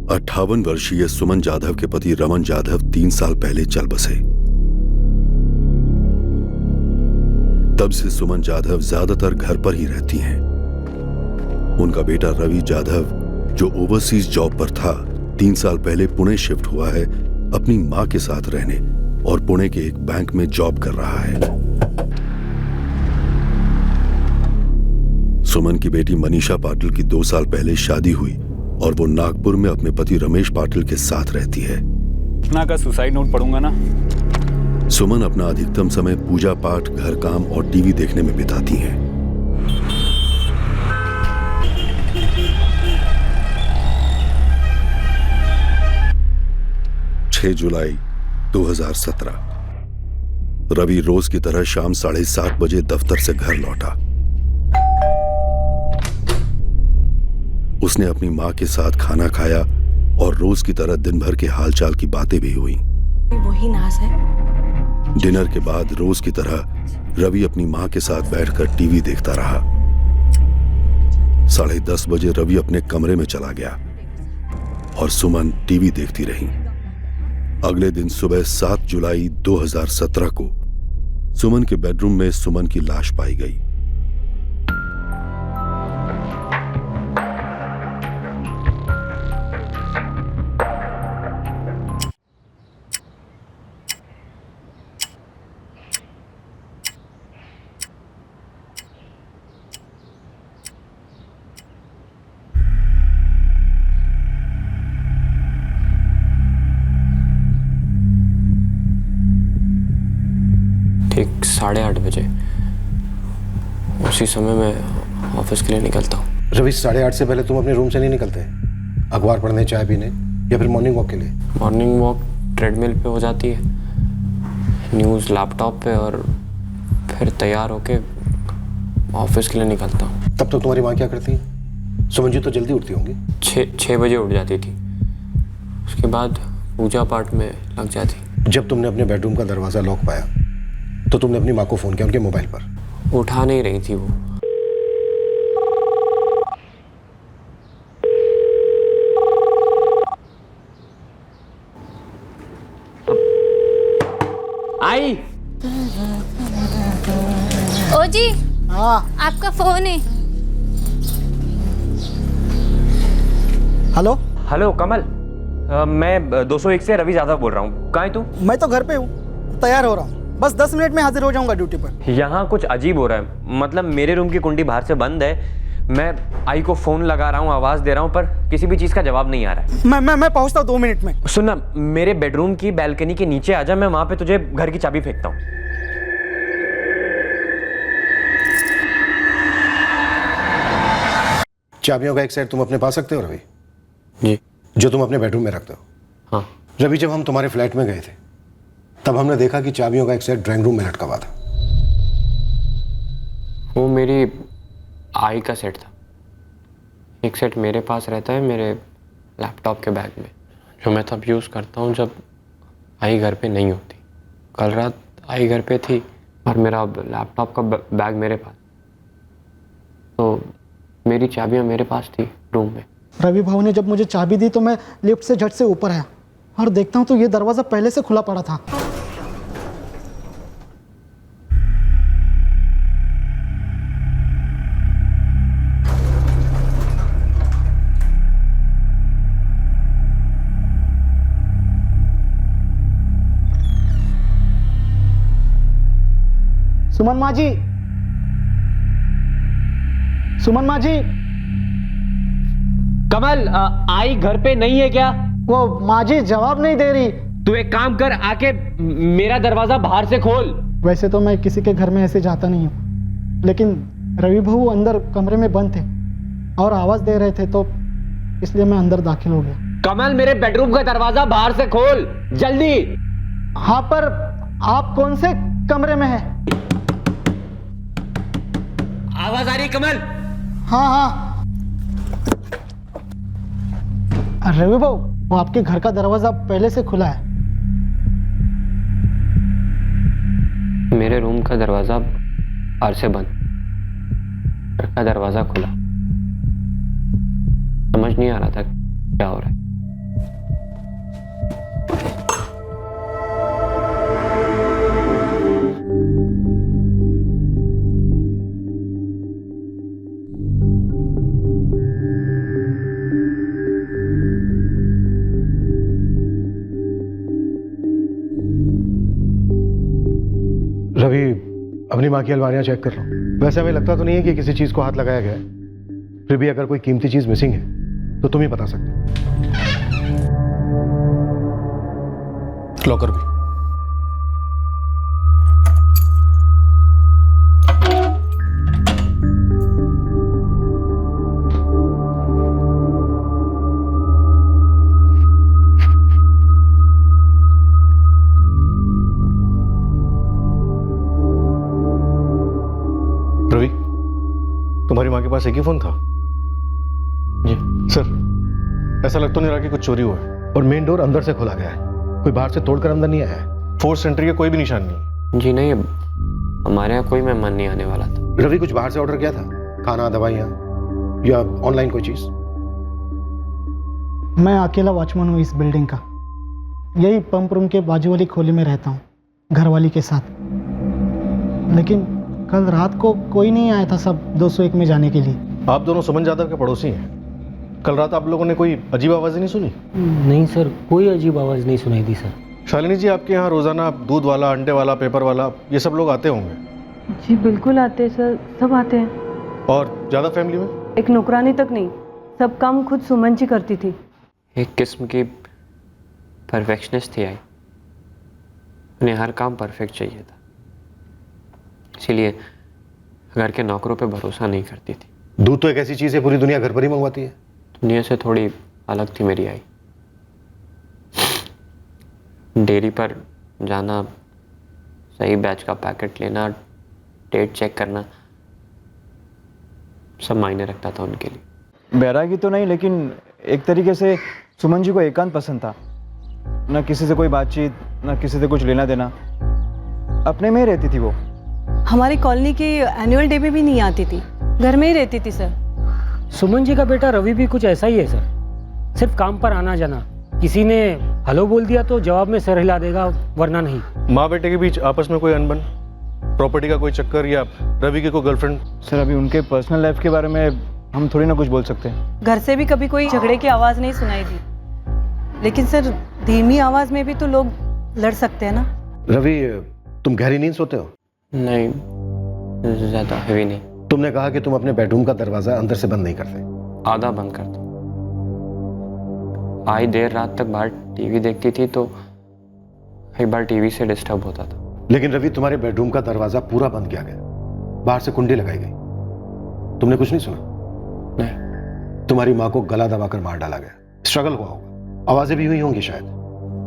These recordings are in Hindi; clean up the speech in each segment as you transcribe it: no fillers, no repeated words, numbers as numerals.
58 वर्षीय सुमन जाधव के पति रमन जाधव 3 साल पहले चल बसे। तब से सुमन जाधव ज्यादातर घर पर ही रहती हैं। उनका बेटा रवि जाधव, जो ओवरसीज जॉब पर था, 3 साल पहले पुणे शिफ्ट हुआ है अपनी मां के साथ रहने और पुणे के एक बैंक में जॉब कर रहा है। सुमन की बेटी मनीषा पाटिल की 2 साल पहले शादी हुई और वो नागपुर में अपने पति रमेश पाटिल के साथ रहती है। इतना का सुसाइड नोट पढ़ूंगा ना। सुमन अपना अधिकतम समय पूजा पाठ, घर काम और टीवी देखने में बिताती हैं। जुलाई 2017 रवि रोज की तरह शाम 7:30 बजे दफ्तर से घर लौटा। उसने अपनी मां के साथ खाना खाया और रोज की तरह दिन भर के हालचाल की बातें भी हुई। वही नाज है। डिनर के बाद रोज की तरह रवि अपनी मां के साथ बैठकर टीवी देखता रहा। 10:30 बजे रवि अपने कमरे में चला गया और सुमन टीवी देखती रही। अगले दिन सुबह 7 जुलाई 2017 को सुमन के बेडरूम में सुमन की लाश पाई गई। ठीक 8:30 बजे उसी समय मैं ऑफिस के लिए निकलता हूँ। रवि, 8:30 से पहले तुम अपने रूम से नहीं निकलते? अखबार पढ़ने, चाय पीने या फिर मॉर्निंग वॉक के लिए? मॉर्निंग वॉक ट्रेडमिल पे हो जाती है, न्यूज़ लैपटॉप पे, और फिर तैयार होके ऑफिस के लिए निकलता हूँ। तब तो तुम्हारी माँ क्या करती है? सुमन जी तो जल्दी उठती होंगी। 6 बजे उठ जाती थी, उसके बाद पूजा पाठ में लग जाती। जब तुमने अपने बेडरूम का दरवाजा लॉक पाया तो तुमने अपनी माँ को फोन किया उनके मोबाइल पर? उठा नहीं रही थी वो। आई। ओ जी, हाँ आपका फोन है। हेलो हेलो कमल, मैं 201 से रवि जाधव बोल रहा हूँ। कहाँ है तू? मैं तो घर पे हूँ, तैयार हो रहा हूँ, बस 10 मिनट में हाजिर हो जाऊंगा ड्यूटी पर। यहाँ कुछ अजीब हो रहा है, मतलब मेरे रूम की कुंडी बाहर से बंद है। मैं आई को फोन लगा रहा हूँ, आवाज दे रहा हूँ, पर किसी भी चीज का जवाब नहीं आ रहा है। मैं पहुँचता हूँ 2 मिनट में। सुन ना, मेरे बेडरूम की बैल्कनी के नीचे आ जा, मैं वहां पे तुझे घर की चाबी फेंकता हूँ। चाबियों का एक सेट तुम अपने पास रखते हो रवि? जी। जो तुम अपने बेडरूम में रखते हो? हाँ। रवि, जब हम तुम्हारे फ्लैट में गए थे तब हमने देखा कि चाबियों का एक सेट ड्राइंग रूम में लटका हुआ था। वो मेरी आई का सेट था। एक सेट मेरे पास रहता है मेरे लैपटॉप के बैग में, जो मैं तब यूज़ करता हूँ जब आई घर पे नहीं होती। कल रात आई घर पे थी और मेरा लैपटॉप का बैग मेरे पास, तो मेरी चाबियाँ मेरे पास थी रूम में। रवि भाऊ ने जब मुझे चाबी दी तो मैं लिफ्ट से झट से ऊपर आया और देखता हूँ तो ये दरवाज़ा पहले से खुला पड़ा था। सुमन माँ जी, सुमन माँ जी। कमल, आई घर पे नहीं है क्या? वो माँ जी जवाब नहीं दे रही। तू एक काम कर, आके मेरा दरवाजा बाहर से खोल। वैसे तो मैं किसी के घर में ऐसे जाता नहीं हूँ, लेकिन रवि भाऊ अंदर कमरे में बंद थे और आवाज दे रहे थे, तो इसलिए मैं अंदर दाखिल हो गया। कमल, मेरे बेडरूम का दरवाजा बाहर से खोल जल्दी। हाँ, पर आप कौन से कमरे में हैं? आवाज आ रही कमल? हाँ हाँ। रवि भाऊ, वो आपके घर का दरवाजा पहले से खुला है। मेरे रूम का दरवाजा बाहर से बंद, घर का दरवाजा खुला। समझ नहीं आ रहा था क्या हो रहा है। अपनी माँ की अलमारियां चेक कर लो। वैसे हमें लगता तो नहीं है कि किसी चीज को हाथ लगाया गया है, फिर भी अगर कोई कीमती चीज मिसिंग है तो तुम ही बता सकते हो। लॉकर भी। रवि, तुम्हारी माँ के पास एक ही फोन था? जी सर, ऐसा लग तो नहीं रहा कि कुछ चोरी हुआ है, और मेन डोर अंदर से खोला गया है, कोई बाहर से तोड़कर अंदर नहीं आया है। फोर्स एंट्री का कोई भी निशान नहीं। जी नहीं, हमारे यहाँ कोई मेहमान नहीं आने वाला था। रवि कुछ बाहर से ऑर्डर किया था, खाना, दवाइयाँ या ऑनलाइन कोई चीज? मैं अकेला वॉचमैन हूँ इस बिल्डिंग का। यही पंप रूम के बाजू वाली खोली में रहता हूँ घरवाली के साथ। लेकिन कल रात को कोई नहीं आया था सब 201 में जाने के लिए। आप दोनों सुमन जाधव के पड़ोसी हैं। कल रात आप लोगों ने कोई अजीब आवाज़ें नहीं सुनी? नहीं सर, कोई अजीब आवाज़ नहीं सुनाई दी सर। शालिनी जी, आपके यहाँ रोज़ाना दूध वाला, अंडे वाला, पेपर वाला, ये सब लोग आते होंगे? जी बिल्कुल आते हैं सर, सब आते हैं। और ज़्यादा फैमिली में? एक नौकरानी तक नहीं, सब काम खुद सुमन जी करती थी। एक किस्म की परफेक्शनिस्ट थी आई। उन्हें हर काम परफेक्ट चाहिए था, इसीलिए घर के नौकरों पे भरोसा नहीं करती थी। दूध तो एक ऐसी चीज़ है पूरी दुनिया घर पर ही मंगवाती है। दुनिया से थोड़ी अलग थी मेरी आई। डेयरी पर जाना, सही बैच का पैकेट लेना, डेट चेक करना, सब मायने रखता था उनके लिए। बैरागी तो नहीं, लेकिन एक तरीके से सुमन जी को एकांत पसंद था। ना किसी से कोई बातचीत, ना किसी से कुछ लेना देना, अपने में ही रहती थी वो। हमारी कॉलोनी की एनुअल डे में भी नहीं आती थी, घर में ही रहती थी सर। सुमन जी का बेटा रवि भी कुछ ऐसा ही है सर, सिर्फ काम पर आना जाना। किसी ने हेलो बोल दिया तो जवाब में सर हिला देगा, वरना नहीं। माँ बेटे के बीच आपस में कोई अनबन, प्रॉपर्टी का कोई चक्कर, या रवि की कोई गर्लफ्रेंड? सर, अभी उनके पर्सनल लाइफ के बारे में हम थोड़ी ना कुछ बोल सकते हैं। घर से भी कभी कोई झगड़े की आवाज़ नहीं सुनाई दी, लेकिन सर धीमी आवाज़ में भी तो लोग लड़ सकते हैं ना। रवि, तुम गहरी नींद सोते हो? नहीं, ज़्यादा हैवी नहीं। तुमने कहा कि तुम अपने बेडरूम का दरवाजा अंदर से बंद नहीं करते। आधा बंद करता। आई देर रात तक बाहर टीवी देखती थी तो कई बार टीवी से डिस्टर्ब होता था। लेकिन रवि, तुम्हारे बेडरूम का दरवाजा पूरा बंद किया गया, बाहर से कुंडी लगाई गई, तुमने कुछ नहीं सुना? नहीं। तुम्हारी माँ को गला दबाकर मार डाला गया, स्ट्रगल हुआ होगा, आवाजें भी हुई होंगी शायद।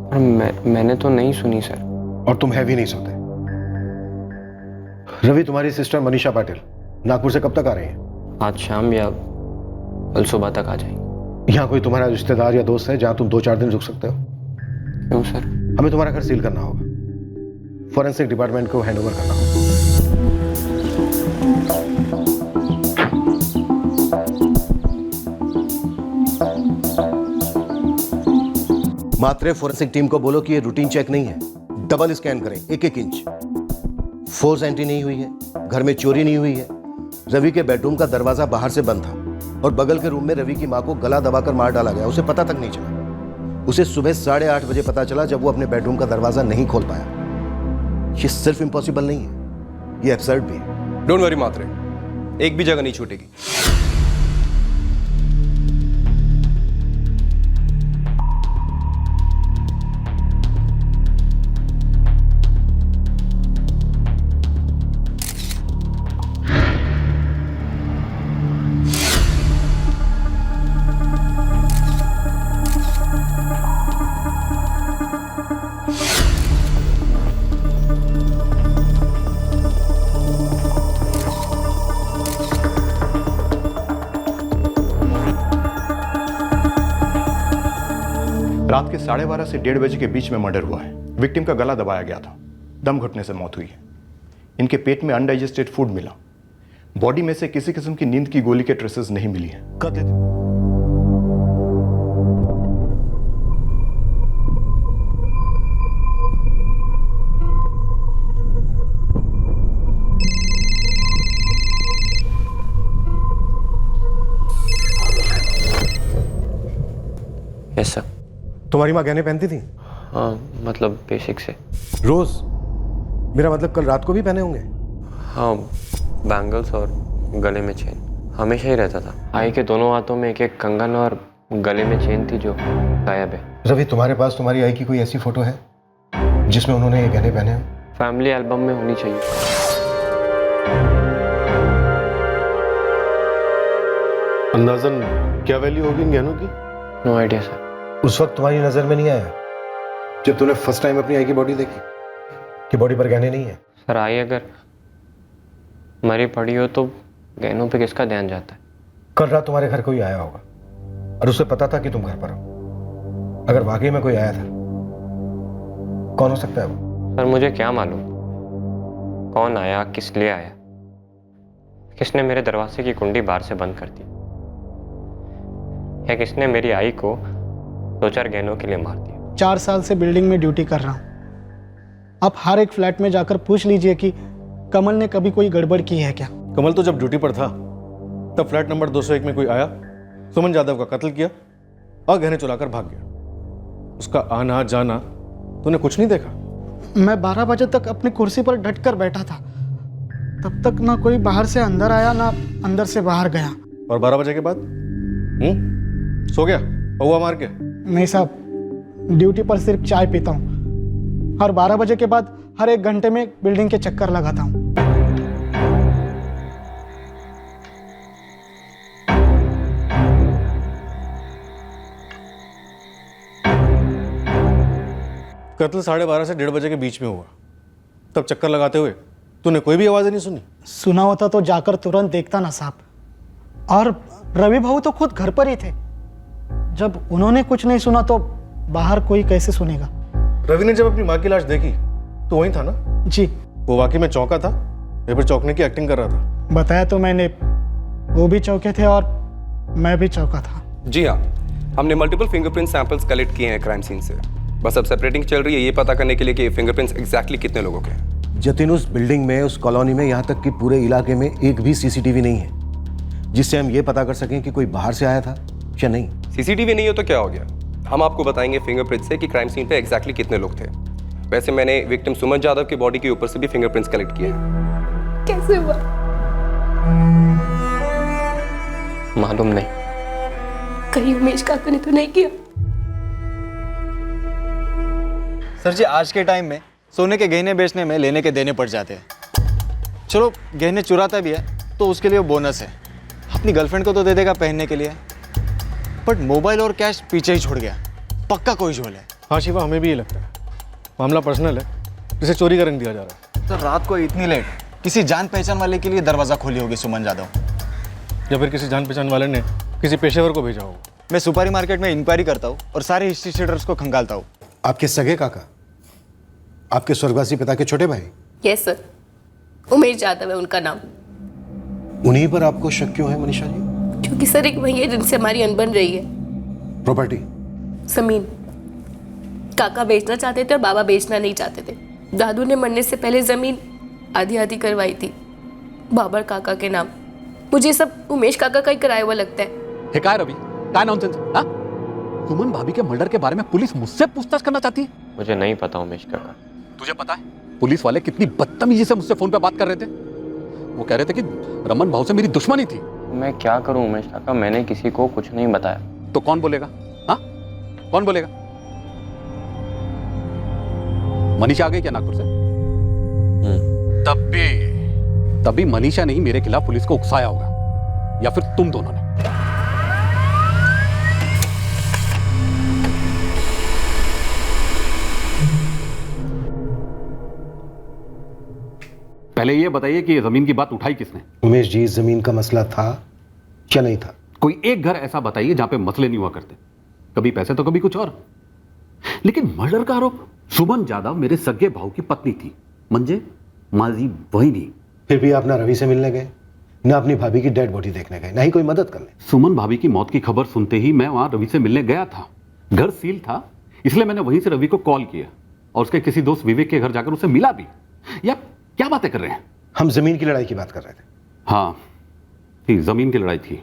और मैंने तो नहीं सुनी सर। और तुम हैवी नहीं सोते। रवि, तुम्हारी सिस्टर मनीषा पाटिल नागपुर से कब तक आ रही है? आज शाम या कल सुबह तक आ जाएंगे। यहाँ कोई तुम्हारा रिश्तेदार या दोस्त है जहाँ तुम 2-4 दिन रुक सकते हो? क्यों सर? हमें तुम्हारा घर सील करना होगा, फॉरेंसिक डिपार्टमेंट को हैंडओवर करना होगा। मात्रे फॉरेंसिक टीम को बोलो कि ये रूटीन चेक नहीं है, डबल स्कैन करें 1-1 इंच। फोर्स एंट्री नहीं हुई है, घर में चोरी नहीं हुई है, रवि के बेडरूम का दरवाजा बाहर से बंद था, और बगल के रूम में रवि की मां को गला दबाकर मार डाला गया, उसे पता तक नहीं चला। उसे सुबह 8:30 बजे पता चला जब वो अपने बेडरूम का दरवाजा नहीं खोल पाया। ये सिर्फ इम्पॉसिबल नहीं है, ये एब्सर्ड भी है। डोंट वरी मात्रे, एक भी जगह नहीं छूटेगी। रात के 12:30 से 1:30 बजे के बीच में मर्डर हुआ है। विक्टिम का गला दबाया गया था, दम घुटने से मौत हुई है। इनके पेट में अनडाइजेस्टेड फूड मिला। बॉडी में से किसी किस्म की नींद की गोली के ट्रेसेस नहीं मिली है। कर देते। Yes sir. तुम्हारी माँ गहने पहनती थी? हाँ, मतलब बेसिक से। रोज? मेरा मतलब कल रात को भी पहने होंगे? हाँ, बैंगल्स और गले में चेन हमेशा ही रहता था। आई के दोनों हाथों में एक एक कंगन और गले में चेन थी जो गायब है। रवि, तुम्हारे पास तुम्हारी आई की कोई ऐसी फोटो है जिसमें उन्होंने ये गहने पहने हो? फैमिली एल्बम में होनी चाहिए। अंदाजन क्या वैल्यू होगी इन गहनों की? No idea sir. उस वक्त तुम्हारी नजर में नहीं आया जब तूने फर्स्ट टाइम अपनी आई की बॉडी देखी कि बॉडी पर गहने नहीं है? सर, आई अगर मरी पड़ी हो तो गहनों पे किसका ध्यान जाता है? कल रात तुम्हारे घर कोई आया होगा और उसे पता था कि तुम घर पर हो। अगर वाकई में कोई आया था, कौन हो सकता है वो? सर, मुझे क्या मालूम कौन आया, किस लिए आया, किसने मेरे दरवाजे की कुंडी बाहर से बंद कर दी, या किसने मेरी आई को 2-4 गहनों के लिए मार दिया। 4 साल से बिल्डिंग में ड्यूटी कर रहा हूँ। आप हर एक फ्लैट में जाकर पूछ लीजिए कि कमल ने कभी कोई गड़बड़ की है क्या। कमल तो जब ड्यूटी पर था तब फ्लैट नंबर 201 में कोई आया, सुमन जाधव का कत्ल किया और गहने चुराकर भाग गया। उसका आना जाना तूने कुछ नहीं देखा? मैं 12 बजे तक अपनी कुर्सी पर डट कर बैठा था। तब तक ना कोई बाहर से अंदर आया ना अंदर से बाहर गया। और 12 बजे के बाद सो गया पौवा मार के? नहीं साहब, ड्यूटी पर सिर्फ चाय पीता हूँ और 12 बजे के बाद हर 1 घंटे में बिल्डिंग के चक्कर लगाता हूँ। कत्ल 12:30 से 1:30 बजे के बीच में हुआ। तब चक्कर लगाते हुए तूने कोई भी आवाज़ नहीं सुनी? सुना होता तो जाकर तुरंत देखता ना साहब। और रवि भाऊ तो खुद घर पर ही थे। जब उन्होंने कुछ नहीं सुना तो बाहर कोई कैसे सुनेगा? रवि ने जब अपनी माँ की लाश देखी तो वहीं था ना? जी। वो वाकई में चौंका था या फिर चौंकने की एक्टिंग कर रहा था? बताया तो मैंने, वो भी चौंके थे और मैं भी चौंका था। जी हाँ, हमने मल्टीपल फिंगरप्रिंट सैंपल्स कलेक्ट किए हैं क्राइम सीन से। बस अब सेपरेटिंग चल रही है ये पता करने के लिए कि ये फिंगरप्रिंट्स एग्जैक्टली कितने लोगों के हैं। जतिन, उस बिल्डिंग में, उस कॉलोनी में, यहाँ तक कि पूरे इलाके में एक भी सीसीटीवी नहीं है जिससे हम ये पता कर सकें कि कोई बाहर से आया था या नहीं। सीसीटीवी नहीं हो तो क्या हो गया? हम आपको बताएंगे फिंगरप्रिंट से कि क्राइम सीन पे एग्जैक्टली कितने लोग थे। वैसे मैंने विक्टिम सुमन जाधव की बॉडी के ऊपर से भी फिंगरप्रिंट्स कलेक्ट किए हैं। कैसे हुआ? मालूम नहीं। कहीं उमेश काका ने तो नहीं किया? सर जी, आज के टाइम में सोने के गहने बेचने में लेने के देने पड़ जाते हैं। चलो गहने चुराता भी है तो उसके लिए वो बोनस है, अपनी गर्लफ्रेंड को तो दे देगा पहनने के लिए, बट मोबाइल और कैश पीछे ही छोड़ गया। पक्का कोई झोल है। हाँ शिवा, हमें भी ये लगता है। मामला पर्सनल है, जिसे चोरी करने दिया जा रहा है। सर, रात को इतनी लेट किसी जान पहचान वाले के लिए दरवाज़ा खोली होगी सुमन जाधव, या फिर किसी जान पहचान वाले ने किसी पेशेवर को भेजा होगा। मैं सुपारी मार्केट में इंक्वायरी करता हूँ और सारे हिस्ट्री शीटर्स को खंगालता हूँ। आपके सगे काका, आपके स्वर्गवासी पिता के छोटे भाई? यस सर, उमेश जाधव है उनका नाम। उन्हीं पर आपको शक क्यों है मनीषा जी? क्योंकि सर एक वही है जिनसे हमारी अनबन रही है। प्रॉपर्टी? जमीन काका बेचना चाहते थे और बाबा बेचना नहीं चाहते थे। दादू ने मरने से पहले जमीन आधी आधी करवाई थी बाबर काका के नाम। मुझे सब उमेश काका का ही कराया हुआ लगता है। काय रवि, काय नॉनसेंस? हाँ, सुमन भाभी के मर्डर के बारे में पुलिस मुझसे पूछताछ करना चाहती है? मुझे नहीं पता उमेश काका। तुझे पता है पुलिस वाले कितनी बदतमीजी से मुझसे फोन पे बात कर रहे थे? वो कह रहे थे कि रमन भाव से मेरी दुश्मनी थी। मैं क्या करूं उमेश काका, मैंने किसी को कुछ नहीं बताया। तो कौन बोलेगा? हाँ, कौन बोलेगा? मनीषा आ गई क्या नागपुर से? तभी मनीषा ने ही मेरे खिलाफ पुलिस को उकसाया होगा, या फिर तुम दोनों ने। पहले ये बताइए कि ये जमीन की बात उठाई किसने? उमेश जी, जमीन का मसला था क्या नहीं था? कोई एक घर ऐसा बताइए जहां पे मसले नहीं हुआ करते, कभी पैसे तो कभी कुछ और। लेकिन मर्डर का आरोप? सुमन जाधव मेरे सगे भाव की पत्नी थी, म्हणजे माजी वही नहीं। फिर भी आप ना रवि से मिलने गए, ना अपनी भाभी की डेड बॉडी देखने गए, ना ही कोई मदद करने। सुमन भाभी की मौत की खबर सुनते ही मैं वहां रवि से मिलने गया था। घर सील था, इसलिए मैंने वहीं से रवि को कॉल किया और उसके किसी दोस्त विवेक के घर जाकर उसे मिला भी। या क्या बातें कर रहे हैं? हम जमीन की लड़ाई की बात कर रहे थे। हाँ, जमीन की लड़ाई थी।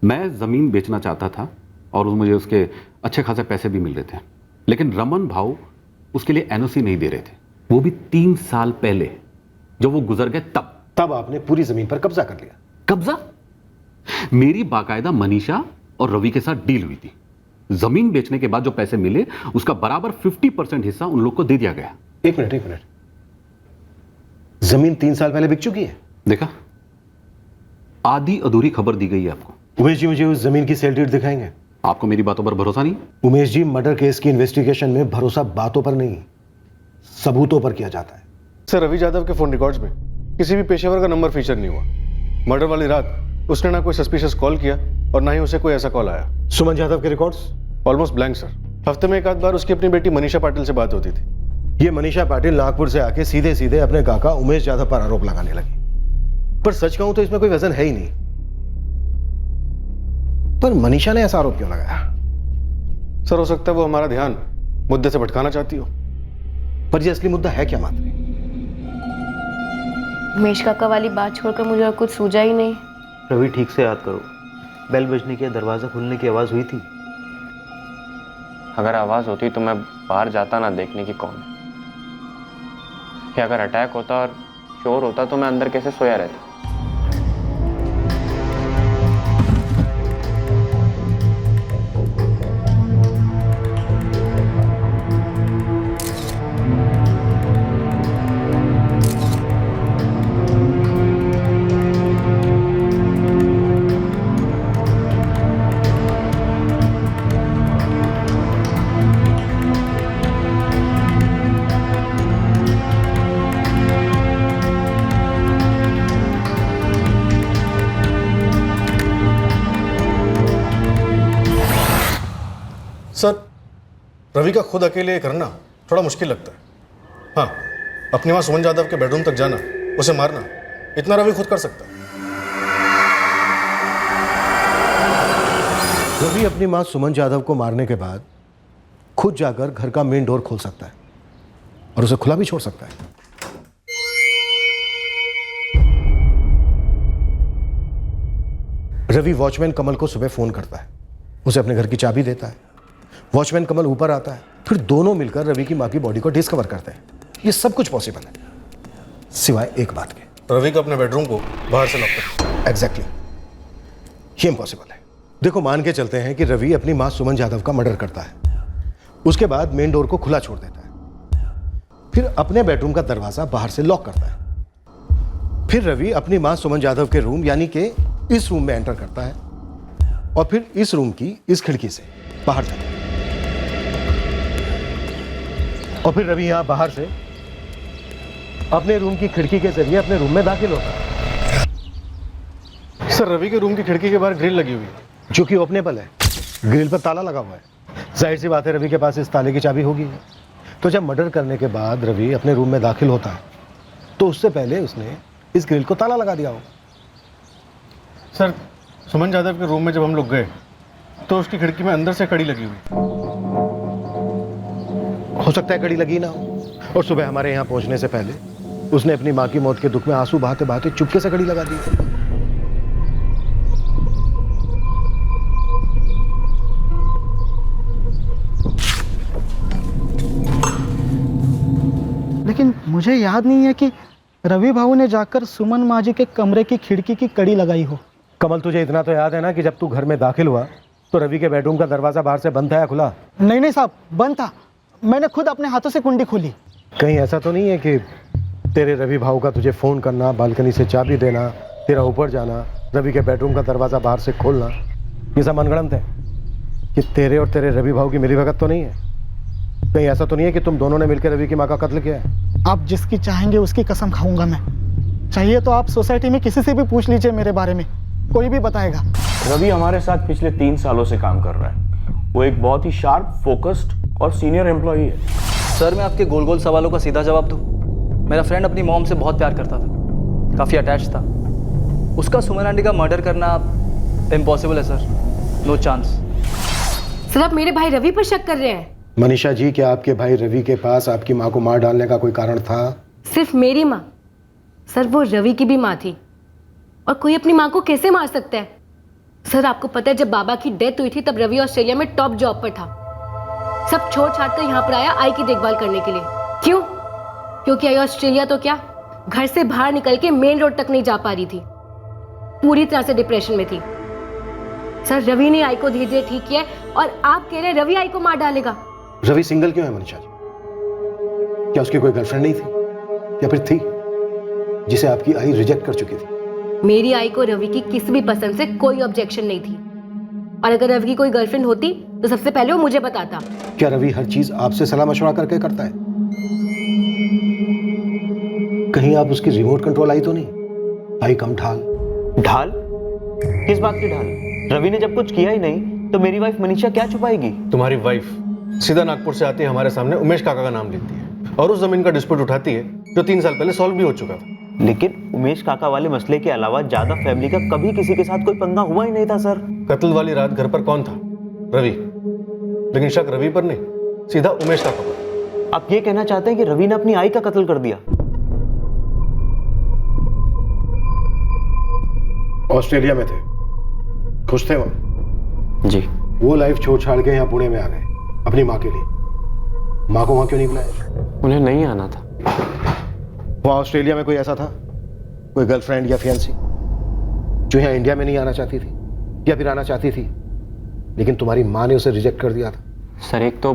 मैं जमीन बेचना चाहता था और मुझे उसके अच्छे खासे पैसे भी मिल रहे थे, लेकिन रमन भाऊ उसके लिए एनओसी नहीं दे रहे थे, वो भी 3 साल पहले। जब वो गुजर गए तब आपने पूरी जमीन पर कब्जा कर लिया। कब्जा? मेरी बाकायदा मनीषा और रवि के साथ डील हुई थी। जमीन बेचने के बाद जो पैसे मिले उसका बराबर 50% हिस्सा उन लोग को दे दिया गया। एक मिनट, जमीन 3 साल पहले बिक चुकी है। देखा, आधी अधूरी खबर दी गई है आपको। उमेश जी, मुझे उस जमीन की सेल डीड दिखाएंगे? आपको मेरी बातों पर भरोसा नहीं? उमेश जी, मर्डर केस की इन्वेस्टिगेशन में भरोसा बातों पर नहीं, सबूतों पर किया जाता है। सर, रवि यादव के फोन रिकॉर्ड्स में किसी भी पेशेवर का नंबर फीचर नहीं हुआ। मर्डर वाली रात उसने ना कोई सस्पिशियस कॉल किया और ना ही उसे कोई ऐसा कॉल आया। सुमन यादव के रिकॉर्ड्स ऑलमोस्ट ब्लैंक सर। हफ्ते में एक आध बार उसकी अपनी बेटी मनीषा पाटिल से बात होती थी। ये मनीषा पाटिल नागपुर से आके सीधे सीधे अपने काका उमेश यादव पर आरोप लगाने लगी। पर सच कहूं तो इसमें कोई वजन है ही नहीं। पर मनीषा ने ऐसा आरोप क्यों लगाया? सर, हो सकता है वो हमारा ध्यान मुद्दे से भटकाना चाहती हो। पर ये असली मुद्दा है क्या मात्र? उमेश काका वाली बात छोड़कर मुझे और कुछ सूझा ही नहीं। रवि, ठीक से याद करो, बेल बजने की, दरवाजा खुलने की आवाज हुई थी। अगर आवाज होती तो मैं बाहर जाता ना देखने की कौन है, या अगर अटैक होता और शोर होता तो मैं अंदर कैसे सोया रहता। सर, रवि का खुद अकेले करना थोड़ा मुश्किल लगता है। हाँ, अपनी मां सुमन यादव के बेडरूम तक जाना, उसे मारना, इतना रवि खुद कर सकता है। रवि अपनी मां सुमन यादव को मारने के बाद खुद जाकर घर का मेन डोर खोल सकता है और उसे खुला भी छोड़ सकता है। रवि वॉचमैन कमल को सुबह फोन करता है, उसे अपने घर की चाबी देता है। वॉचमैन कमल ऊपर आता है, फिर दोनों मिलकर रवि की मां की बॉडी को डिस्कवर करते हैं। ये सब कुछ पॉसिबल है, सिवाय एक बात के। रवि को अपने बेडरूम को बाहर से लॉक कर। एग्जैक्टली, ये इम्पॉसिबल है। देखो, मान के चलते हैं कि रवि अपनी मां सुमन यादव का मर्डर करता है, उसके बाद मेन डोर को खुला छोड़ देता है, फिर अपने बेडरूम का दरवाजा बाहर से लॉक करता है। फिर रवि अपनी मां सुमन यादव के रूम यानी कि इस रूम में एंटर करता है और फिर इस रूम की इस खिड़की से बाहर जाता है। और फिर रवि यहां बाहर से अपने रूम की खिड़की के जरिए अपने रूम में दाखिल होता है। सर, रवि के रूम की खिड़की के बाहर ग्रिल लगी हुई है जो कि ओपनेबल है, ग्रिल पर ताला लगा हुआ है। जाहिर सी बात है रवि के पास इस ताले की चाबी होगी। तो जब मर्डर करने के बाद रवि अपने रूम में दाखिल होता है तो उससे पहले उसने इस ग्रिल को ताला लगा दिया होगा। सर, सुमन यादव के रूम में जब हम लोग गए तो उसकी खिड़की में अंदर से कड़ी लगी हुई। हो सकता है कड़ी लगी ना हो और सुबह हमारे यहाँ पहुंचने से पहले उसने अपनी मां की मौत के दुख में आंसू बहाते बहाते चुपके से कड़ी लगा दी। लेकिन मुझे याद नहीं है कि रवि भाऊ ने जाकर सुमन माँ जी के कमरे की खिड़की की कड़ी लगाई हो। कमल, तुझे इतना तो याद है ना कि जब तू घर में दाखिल हुआ तो रवि के बेडरूम का दरवाजा बाहर से बंद था या खुला? नहीं साहब, बंद था। मैंने खुद अपने हाथों से कुंडी खोली। कहीं ऐसा तो नहीं है कि तेरे रवि भाऊ का तुझे फोन करना, बालकनी से चाबी देना, तेरा ऊपर जाना, रवि के बेडरूम का दरवाजा बाहर से खोलना, ये सब मनगढ़ंत है? कि तेरे और तेरे रवि भाऊ की मिलीभगत तो नहीं है? कहीं ऐसा तो नहीं है कि तुम दोनों ने मिलकर रवि की मां का कत्ल किया है? आप जिसकी चाहेंगे उसकी कसम खाऊंगा मैं। चाहिए तो आप सोसाइटी में किसी से भी पूछ लीजिए मेरे बारे में, कोई भी बताएगा। रवि हमारे साथ पिछले 3 सालों से काम कर रहा है। वो एक बहुत ही शार्प, फोकस्ड और सीनियर एम्प्लॉई है। सर, मैं आपके गोल गोल सवालों का सीधा जवाब दूं। मेरा फ्रेंड अपनी मॉम से बहुत प्यार करता था, काफ़ी अटैच था। उसका सुमन आंटी का मर्डर करना इम्पॉसिबल है सर, नो चांस। सर, आप मेरे भाई रवि पर शक कर रहे हैं? मनीषा जी, क्या आपके भाई रवि के पास आपकी मां को मार डालने का कोई कारण था? सिर्फ मेरी माँ? सर, वो रवि की भी माँ थी, और कोई अपनी माँ को कैसे मार सकता है? सर, आपको पता है जब बाबा की डेथ हुई थी तब रवि ऑस्ट्रेलिया में टॉप जॉब पर था। सब छोड़ छाड़ कर यहाँ पर आया आई की देखभाल करने के लिए। क्यों? क्योंकि आई ऑस्ट्रेलिया तो क्या, घर से बाहर निकल के मेन रोड तक नहीं जा पा रही थी, पूरी तरह से डिप्रेशन में थी। सर रवि ने आई को धीरे धीरे ठीक किया और आप कह रहे हैं रवि आई को मार डालेगा। रवि सिंगल क्यों है मनीषा जी? क्या उसकी कोई गर्लफ्रेंड नहीं थी या फिर थी जिसे आपकी आई रिजेक्ट कर चुकी थी? मेरी आई को रवि की किसी भी पसंद से कोई ऑब्जेक्शन नहीं थी, और अगर रवि की कोई गर्लफ्रेंड होती तो सबसे पहले वो मुझे बताता। क्या रवि हर चीज आपसे सलाह मशवरा करके करता है? कहीं आप उसकी रिमोट कंट्रोल आई तो नहीं? आई कम ढाल। ढाल? किस बात की ढाल? रवि ने जब कुछ किया ही नहीं तो मेरी वाइफ मनीषा क्या छुपाएगी? तुम्हारी वाइफ सीधा नागपुर से आती है, हमारे सामने उमेश काका का नाम लेती है और उस जमीन का डिस्प्यूट उठाती है जो 3 साल पहले सॉल्व भी हो चुका था। लेकिन उमेश काका वाले मसले के अलावा ज्यादा फैमिली का कभी किसी के साथ कोई पंगा हुआ ही नहीं था सर। कत्ल वाली रात घर पर कौन था? रवि। लेकिन शक रवि पर नहीं, सीधा उमेश काका पर। आप ये कहना चाहते हैं कि रवि ने अपनी आई का कत्ल कर दिया? ऑस्ट्रेलिया में थे, खुश थे वहां? जी। वो लाइफ छोड़ छाड़ के यहाँ पुणे में आ गए अपनी माँ के लिए। माँ को वहां क्यों नहीं बुलाया? उन्हें नहीं आना था। वहां ऑस्ट्रेलिया में कोई ऐसा था, कोई गर्लफ्रेंड या फियांसी जो यहाँ इंडिया में नहीं आना चाहती थी या फिर आना चाहती थी लेकिन तुम्हारी माँ ने उसे रिजेक्ट कर दिया था? सर एक तो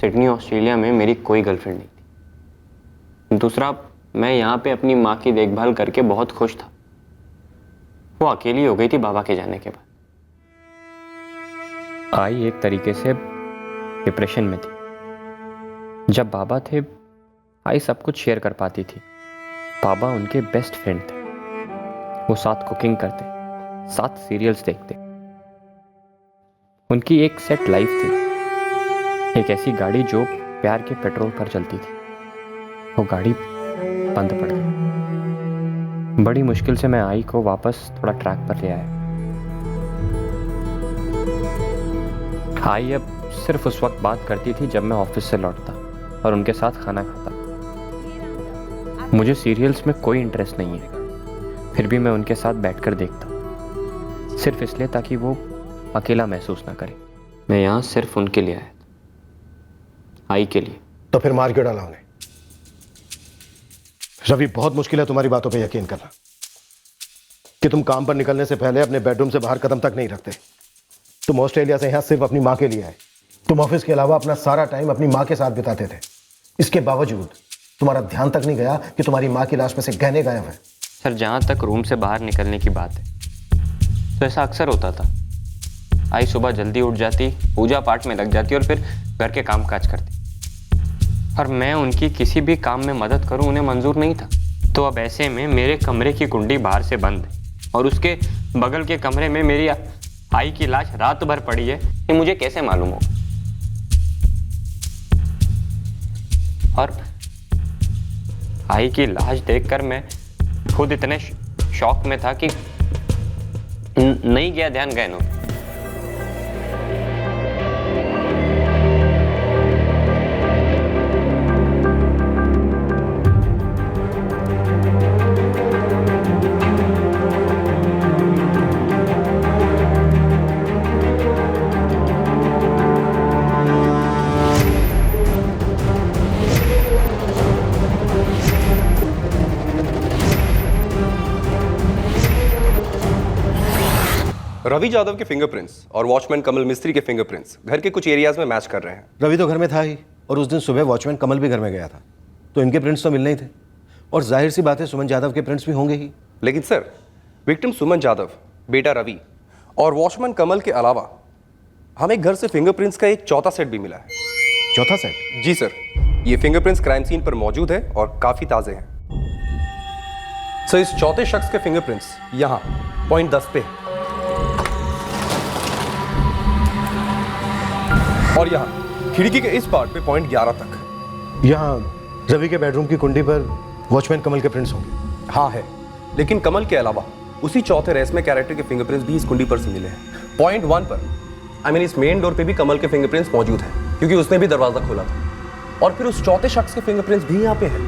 सिडनी ऑस्ट्रेलिया में मेरी कोई गर्लफ्रेंड नहीं थी, दूसरा मैं यहाँ पे अपनी माँ की देखभाल करके बहुत खुश था। वो अकेली हो गई थी बाबा के जाने के बाद। आई एक तरीके से डिप्रेशन में थी। जब बाबा थे आई सब कुछ शेयर कर पाती थी। बाबा उनके बेस्ट फ्रेंड थे। वो साथ कुकिंग करते, साथ सीरियल्स देखते। उनकी एक सेट लाइफ थी, एक ऐसी गाड़ी जो प्यार के पेट्रोल पर चलती थी। वो गाड़ी बंद पड़ गई। बड़ी मुश्किल से मैं आई को वापस थोड़ा ट्रैक पर ले आया। आई अब सिर्फ उस वक्त बात करती थी जब मैं ऑफिस से लौटता और उनके साथ खाना खाता। मुझे सीरियल्स में कोई इंटरेस्ट नहीं है, फिर भी मैं उनके साथ बैठकर देखता, सिर्फ इसलिए ताकि वो अकेला महसूस ना करे। मैं यहाँ सिर्फ उनके लिए आया था, आई के लिए। तो फिर मार क्यों डाला उन्हें? रवि, बहुत मुश्किल है तुम्हारी बातों पे यकीन करना कि तुम काम पर निकलने से पहले अपने बेडरूम से बाहर कदम तक नहीं रखते। तुम ऑस्ट्रेलिया से यहां सिर्फ अपनी माँ के लिए आए। तुम ऑफिस के अलावा अपना सारा टाइम अपनी माँ के साथ बिताते थे। इसके बावजूद तुम्हारा ध्यान तक नहीं गया कि तुम्हारी माँ की लाश में से गहने गायब हैं। सर जहाँ तक रूम से बाहर निकलने की बात है तो ऐसा अक्सर होता था। आई सुबह जल्दी उठ जाती, पूजा पाठ में लग जाती और फिर घर के काम काज करती, और मैं उनकी किसी भी काम में मदद करूं उन्हें मंजूर नहीं था। तो अब ऐसे में मेरे कमरे की कुंडी बाहर से बंद है और उसके बगल के कमरे में मेरी आई की लाश रात भर पड़ी है, ये मुझे कैसे मालूम होगा? और आई की लाश देखकर मैं खुद इतने शॉक में था कि नहीं गया ध्यान गहनों। रवि यादव के फिंगरप्रिंट्स और वॉचमैन कमल मिस्त्री के फिंगरप्रिंट्स घर के कुछ एरियाज में मैच कर रहे हैं। रवि तो घर में था ही और उस दिन सुबह वॉचमैन कमल भी घर में गया था, तो इनके प्रिंट्स तो मिलने ही थे और जाहिर सी बात है सुमन यादव के प्रिंट्स भी होंगे ही। लेकिन सर विक्टिम सुमन यादव, बेटा रवि और वॉचमैन कमल के अलावा हमें घर से फिंगरप्रिंट्स का एक चौथा सेट भी मिला है। चौथा सेट? जी सर, ये फिंगरप्रिंट्स क्राइम सीन पर मौजूद है और काफी ताजे हैं। सर इस चौथे शख्स के फिंगरप्रिंट्स यहाँ पॉइंट 10 पे है और यहाँ खिड़की के इस पार्ट पे पॉइंट 11 तक। यहाँ रवि के बेडरूम की कुंडी पर वॉचमैन कमल के प्रिंट्स होंगे। हाँ है, लेकिन कमल के अलावा उसी चौथे रेस में कैरेक्टर के फिंगरप्रिंट्स भी इस कुंडी पर से मिले हैं। पॉइंट 1 पर इस मेन डोर पे भी कमल के फिंगरप्रिंट्स मौजूद हैं क्योंकि उसने भी दरवाजा खोला था। और फिर उस चौथे शख्स के फिंगरप्रिंट्स भी यहाँ पे हैं।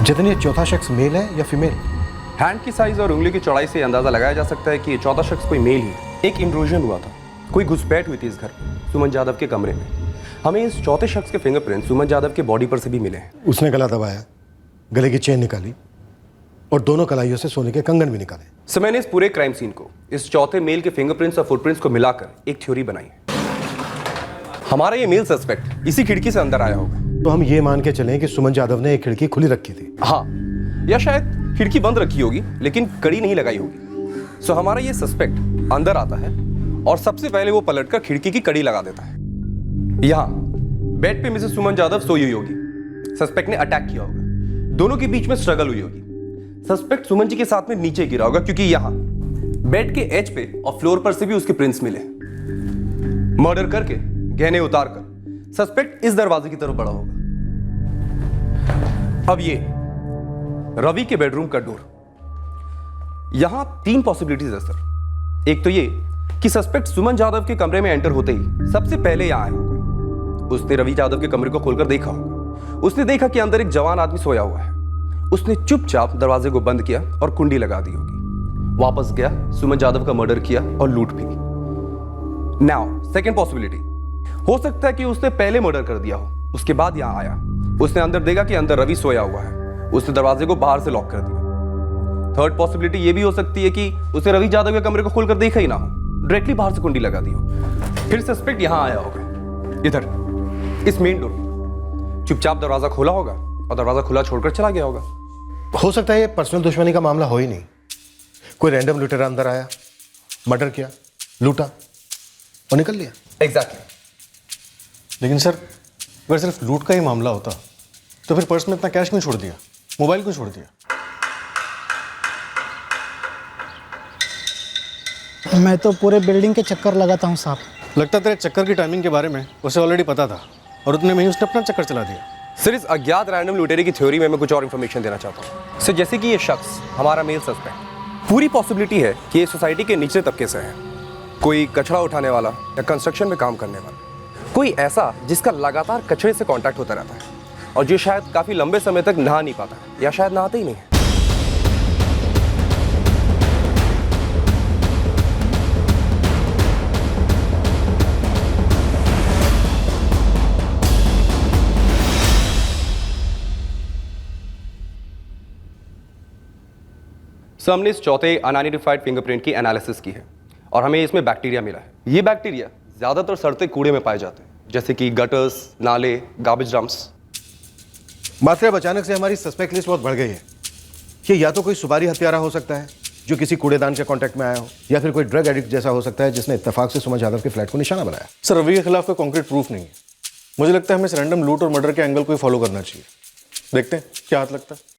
जितनी ये चौथा शख्स मेल है या फीमेल? हैंड की साइज और उंगली की चौड़ाई से अंदाजा लगाया जा सकता है कि ये चौथा शख्स कोई मेल ही। एक इंट्रूजन हुआ था, कोई घुसपैठ हुई थी इस घर सुमन यादव के कमरे में। हमें इस चौथे शख्स के फिंगरप्रिंट सुमन यादव के बॉडी पर से भी मिले हैं। उसने गला दबाया, गले की चेन निकाली और दोनों कलाइयों से सोने के कंगन भी निकाले। सो मैंने इस पूरे क्राइम सीन को, इस चौथे मेल के फिंगरप्रिंट्स और फुटप्रिंट्स को मिलाकर एक थ्योरी बनाई है। हमारा ये मेल सस्पेक्ट इसी खिड़की से अंदर आया होगा। तो हम ये मान के चलें कि सुमन यादव ने एक खिड़की खुली रखी थी। हाँ, या शायद खिड़की बंद रखी होगी लेकिन कड़ी नहीं लगाई होगी। सो हमारा ये सस्पेक्ट अंदर आता है और सबसे पहले वो पलटकर खिड़की की कड़ी लगा देता है। यहाँ बेड पे मिसेस सुमन यादव सोई हुई होगी। सस्पेक्ट ने अटैक किया होगा, दोनों के बीच में स्ट्रगल हुई होगी। सस्पेक्ट सुमन जी के साथ में नीचे गिरा होगा क्योंकि यहाँ बेड के एज पे और फ्लोर पर से भी उसके प्रिंट्स मिले। मर्डर करके गहने उतार कर सस्पेक्ट इस दरवाजे की तरफ बढ़ा होगा। अब ये रवि के बेडरूम का डोर। यहां 3 पॉसिबिलिटीज है सर। एक तो ये कि सस्पेक्ट सुमन यादव के कमरे में एंटर होते ही सबसे पहले यहां आया होगा। उसने रवि यादव के कमरे को खोलकर देखा होगा। उसने देखा कि अंदर एक जवान आदमी सोया हुआ है। उसने चुपचाप दरवाजे को बंद किया और कुंडी लगा दी होगी। वापस गया, सुमन यादव का मर्डर किया और लूट भी। नाउ सेकंड पॉसिबिलिटी, हो सकता है कि उसने पहले मर्डर कर दिया हो, उसके बाद यहां आया। उसने अंदर देखा कि अंदर रवि सोया हुआ है, उसने दरवाजे को बाहर से लॉक कर दिया। थर्ड पॉसिबिलिटी ये भी हो सकती है कि उसे रवि यादव के कमरे को खोलकर देखा ही ना हो, डायरेक्टली बाहर से कुंडी लगा दी हो। फिर सस्पेक्ट यहां आया होगा, इधर इस मेन डोर, चुपचाप दरवाजा खोला होगा और दरवाजा खुला छोड़कर चला गया होगा। हो सकता है ये पर्सनल दुश्मनी का मामला हो ही नहीं, कोई रैंडम लुटेरा अंदर आया, मर्डर किया, लूटा और निकल लिया। एग्जैक्टली। लेकिन सर, अगर सिर्फ लूट का ही मामला होता तो फिर पर्स में इतना कैश क्यों छोड़ दिया, मोबाइल क्यों छोड़ दिया? मैं तो पूरे बिल्डिंग के चक्कर लगाता हूँ साहब। लगता तेरे चक्कर की टाइमिंग के बारे में उसे ऑलरेडी पता था और उतने में ही उसने अपना चक्कर चला दिया। सर, इस अज्ञात रैंडम लुटेरे की थ्योरी में मैं कुछ और इन्फॉर्मेशन देना चाहता हूँ। सर, जैसे कि ये शख्स हमारा मेल सस्पेक्ट, पूरी पॉसिबिलिटी है कि ये सोसाइटी के निचले तबके से है। कोई कचरा उठाने वाला या कंस्ट्रक्शन में काम करने वाला, कोई ऐसा जिसका लगातार कचरे से कांटेक्ट होता रहता है और जो शायद काफी लंबे समय तक नहा नहीं पाता है या शायद नहाता ही नहीं है। सो हमने इस चौथे अनआइडेंटिफाइड फिंगरप्रिंट की एनालिसिस की है और हमें इसमें बैक्टीरिया मिला है। ये बैक्टीरिया ज्यादातर सड़ते कूड़े में पाए जाते हैं, जैसे कि गटर्स, नाले, गार्बेज डंप्स। मात्र अब अचानक से हमारी सस्पेक्ट लिस्ट बहुत बढ़ गई है। ये या तो कोई सुपारी हत्यारा हो सकता है जो किसी कूड़ेदान के कांटेक्ट में आया हो, या फिर कोई ड्रग एडिक्ट जैसा हो सकता है जिसने इत्तेफाक से सुमन यादव के फ्लैट को निशाना बनाया। सर, रवि के खिलाफ कोई कॉन्क्रीट प्रूफ नहीं है। मुझे लगता है हमें इस रैंडम लूट और मर्डर के एंगल को ही फॉलो करना चाहिए। देखते हैं क्या हाथ लगता है।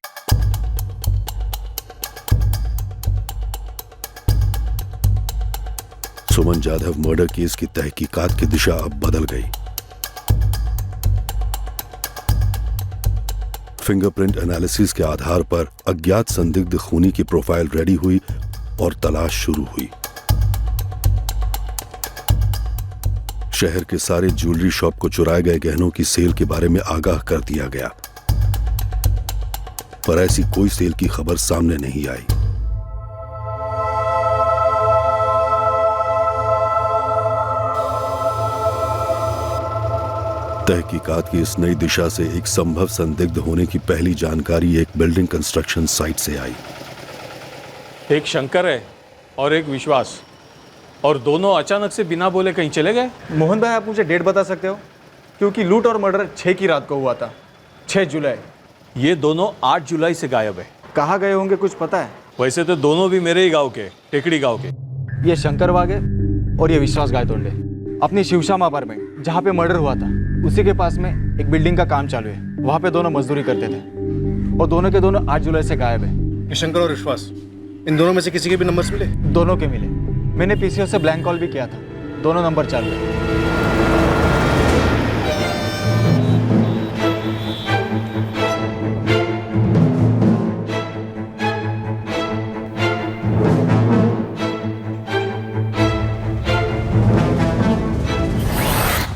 सुमन यादव मर्डर केस की तहकीकात की दिशा अब बदल गई। फिंगरप्रिंट एनालिसिस के आधार पर अज्ञात संदिग्ध खूनी की प्रोफाइल रेडी हुई और तलाश शुरू हुई। शहर के सारे ज्वेलरी शॉप को चुराए गए गहनों की सेल के बारे में आगाह कर दिया गया, पर ऐसी कोई सेल की खबर सामने नहीं आई। तहकीकात की इस नई दिशा से एक संभव संदिग्ध होने की पहली जानकारी एक बिल्डिंग कंस्ट्रक्शन साइट से आई। एक शंकर है और एक विश्वास, और दोनों अचानक से बिना बोले कहीं चले गए। मोहन भाई, आप मुझे डेट बता सकते हो? क्योंकि लूट और मर्डर 6 की रात को हुआ था, 6 जुलाई। ये दोनों 8 जुलाई से गायब है। कहाँ गए होंगे कुछ पता है? वैसे तो दोनों भी मेरे ही गांव के, टेकड़ी गांव के। ये शंकर वागे और ये विश्वास गायतोंडे अपनी शिवश्याम अपार्टमेंट जहाँ पे मर्डर हुआ था उसी के पास में एक बिल्डिंग का काम चालू है, वहाँ पे दोनों मजदूरी करते थे और दोनों के दोनों 8 जुलाई से गायब है। शंकर और विश्वास, इन दोनों में से किसी के भी नंबर्स मिले? दोनों के मिले। मैंने पीसीओ से ब्लैंक कॉल भी किया था, दोनों नंबर चालू है।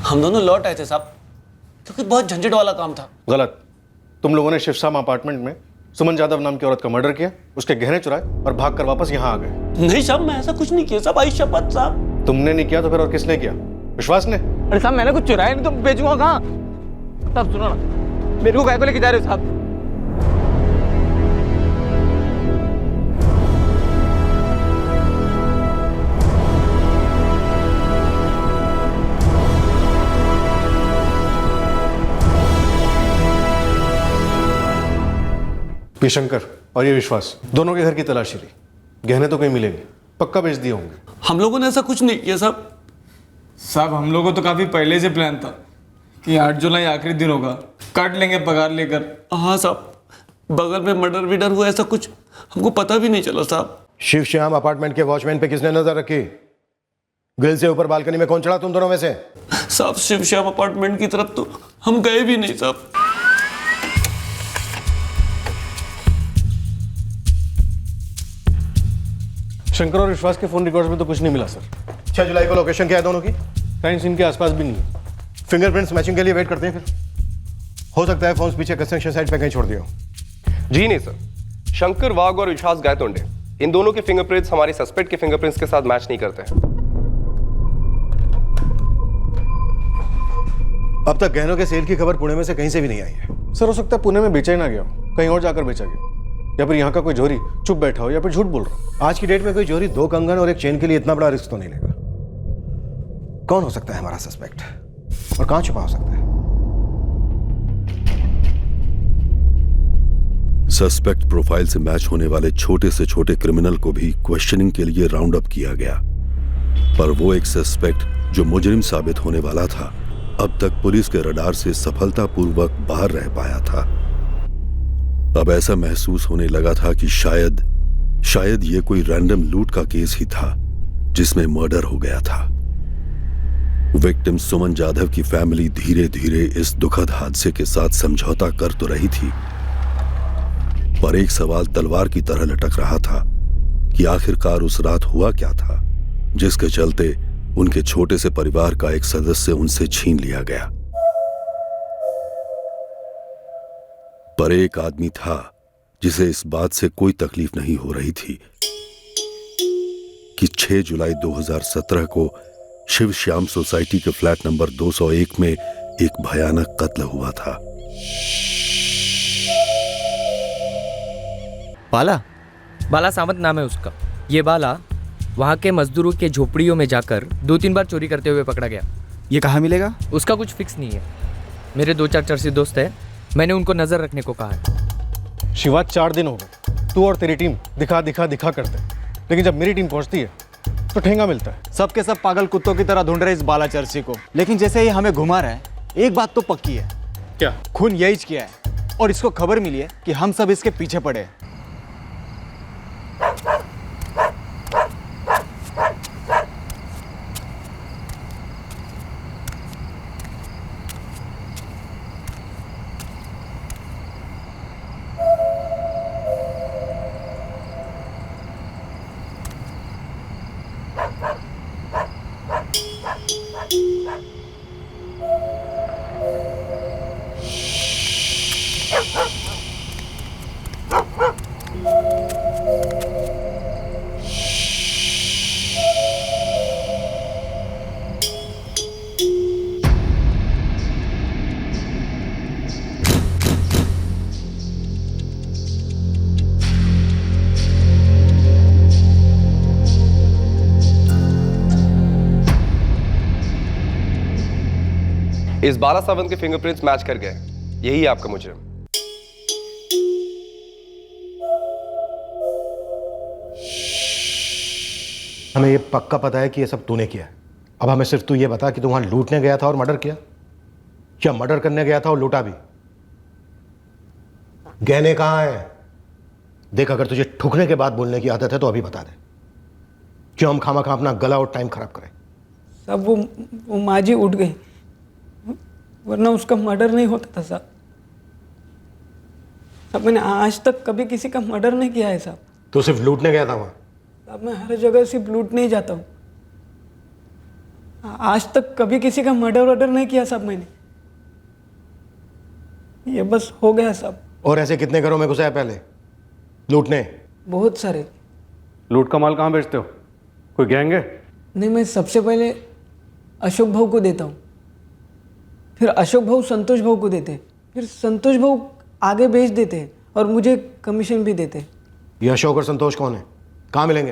हम दोनों लौट आए थे साहब, क्योंकि बहुत झंझट वाला काम था। गलत। तुम लोगों ने शिवश्याम अपार्टमेंट में सुमन यादव नाम की औरत का मर्डर किया, उसके गहने चुराए और भागकर वापस यहाँ आ गए। नहीं साहब, मैं ऐसा कुछ नहीं किया साहब, आई शपथ साहब। तुमने नहीं किया तो फिर और किसने किया? विश्वास ने? अरे साहब मैंने कुछ चुराया नहीं तो बेचूंगा कहाँ? साहब सुनो ना, मेरे को काय को लेके जा रहे हो साहब? ये शंकर और ये विश्वास दोनों के घर की तलाशी ली, गहने तो कहीं मिले नहीं, पक्का बेच दिए होंगे। हम लोगों ने ऐसा कुछ नहीं किया साहब। साहब हम लोगों को तो काफी पहले से प्लान था कि 8 जुलाई आखिरी दिन होगा, काट लेंगे पगार लेकर। हाँ साहब, बगल में मर्डर विडर हुआ ऐसा कुछ हमको पता भी नहीं चला साहब। शिव श्याम अपार्टमेंट के वॉचमैन पे किसने नजर रखी? ग्रिल से ऊपर बालकनी में कौन चढ़ा तुम दोनों में से? साहब शिव श्याम अपार्टमेंट की तरफ तो हम गए भी नहीं साहब। शंकर और विश्वास के फोन रिकॉर्ड्स में तो कुछ नहीं मिला सर। 6 जुलाई को लोकेशन क्या है दोनों की? क्राइम सीन के आसपास भी नहीं है। फिंगरप्रिंट्स मैचिंग के लिए वेट करते हैं फिर। हो सकता है फोन्स पीछे कंस्ट्रक्शन साइट पे कहीं छोड़ दिए हो। जी नहीं सर, शंकर वाघ और विश्वास गायतोंडे, इन दोनों के फिंगरप्रिंट्स हमारी सस्पेक्ट के फिंगरप्रिंट्स के साथ मैच नहीं करते हैं। अब तक गहनों के सेल की खबर पुणे में से कहीं से भी नहीं आई है। सर हो सकता है पुणे में बेचा ही ना गया हो, कहीं और जाकर बेचा गया, या फिर यहाँ का कोई जोरी चुप बैठा हो या फिर झूठ बोल रहा हो। आज की डेट में कोई जोरी 2 कंगन और एक चेन के लिए इतना बड़ा रिस्क तो नहीं लेगा। कौन हो सकता है हमारा सस्पेक्ट और कहां छुपा हो सकता है? सस्पेक्ट प्रोफाइल से मैच होने वाले छोटे से छोटे क्रिमिनल को भी क्वेश्चनिंग के लिए राउंड अप किया गया, पर वो एक सस्पेक्ट जो मुजरिम साबित होने वाला था अब तक पुलिस के रडार से सफलतापूर्वक बाहर रह पाया था। अब ऐसा महसूस होने लगा था कि शायद ये कोई रैंडम लूट का केस ही था जिसमें मर्डर हो गया था। विक्टिम सुमन जाधव की फैमिली धीरे धीरे इस दुखद हादसे के साथ समझौता कर तो रही थी, पर एक सवाल तलवार की तरह लटक रहा था कि आखिरकार उस रात हुआ क्या था जिसके चलते उनके छोटे से परिवार का एक सदस्य उनसे छीन लिया गया। पर एक आदमी था जिसे इस बात से कोई तकलीफ नहीं हो रही थी कि 6 जुलाई 2017 को शिव श्याम सोसाइटी के फ्लैट नंबर 201 में एक भयानक कत्ल हुआ था। बाला सावंत नाम है उसका। ये बाला वहाँ के मजदूरों के झोपड़ियों में जाकर 2-3 बार चोरी करते हुए पकड़ा गया। ये कहाँ मिलेगा? उसका कुछ फिक्स नहीं है। मेरे 2-4 चर्चित दोस्त हैं, मैंने उनको नजर रखने को कहा है। शिवा 4 दिन हो गए तू और तेरी टीम दिखा करते, लेकिन जब मेरी टीम पहुंचती है तो ठेंगा मिलता है। सबके सब पागल कुत्तों की तरह ढूंढ रहे इस बाला चर्ची को, लेकिन जैसे ही हमें घुमा रहा है, एक बात तो पक्की है। क्या? खून यही किया है और इसको खबर मिली है कि हम सब इसके पीछे पड़े हैं। इस बाला सावंत के फिंगरप्रिंट्स मैच कर गए, यही है आपका मुजरिम। हमें ये पक्का पता है कि ये सब तूने किया है। अब हमें सिर्फ तू ये बता कि तू वहां लूटने गया था और मर्डर किया, या मर्डर करने गया था और लूटा भी? गहने कहां है? देख, अगर तुझे ठुकने के बाद बोलने की आदत है तो अभी बता दे, क्यों हम खामा अपना गला और टाइम खराब करें। साहब वो माजी उठ गई, वरना उसका मर्डर नहीं होता था साहब। साहब मैंने आज तक कभी किसी का मर्डर नहीं किया है साहब। तो सिर्फ लूटने गया था वहां? साहब मैं हर जगह सिर्फ लूटने ही जाता हूँ, आज तक कभी किसी का मर्डर नहीं किया साहब मैंने। ये बस हो गया साहब। और ऐसे कितने घरों में घुसा है पहले लूटने? बहुत सारे। लूट का माल कहाँ बेचते हो? कोई गैंग है? नहीं, मैं सबसे पहले अशोक भाऊ को देता हूँ, फिर अशोक भाऊ संतोष भाऊ को देते, फिर संतोष भाऊ आगे बेच देते और मुझे कमीशन भी देते। ये अशोक और संतोष कौन है, कहाँ मिलेंगे?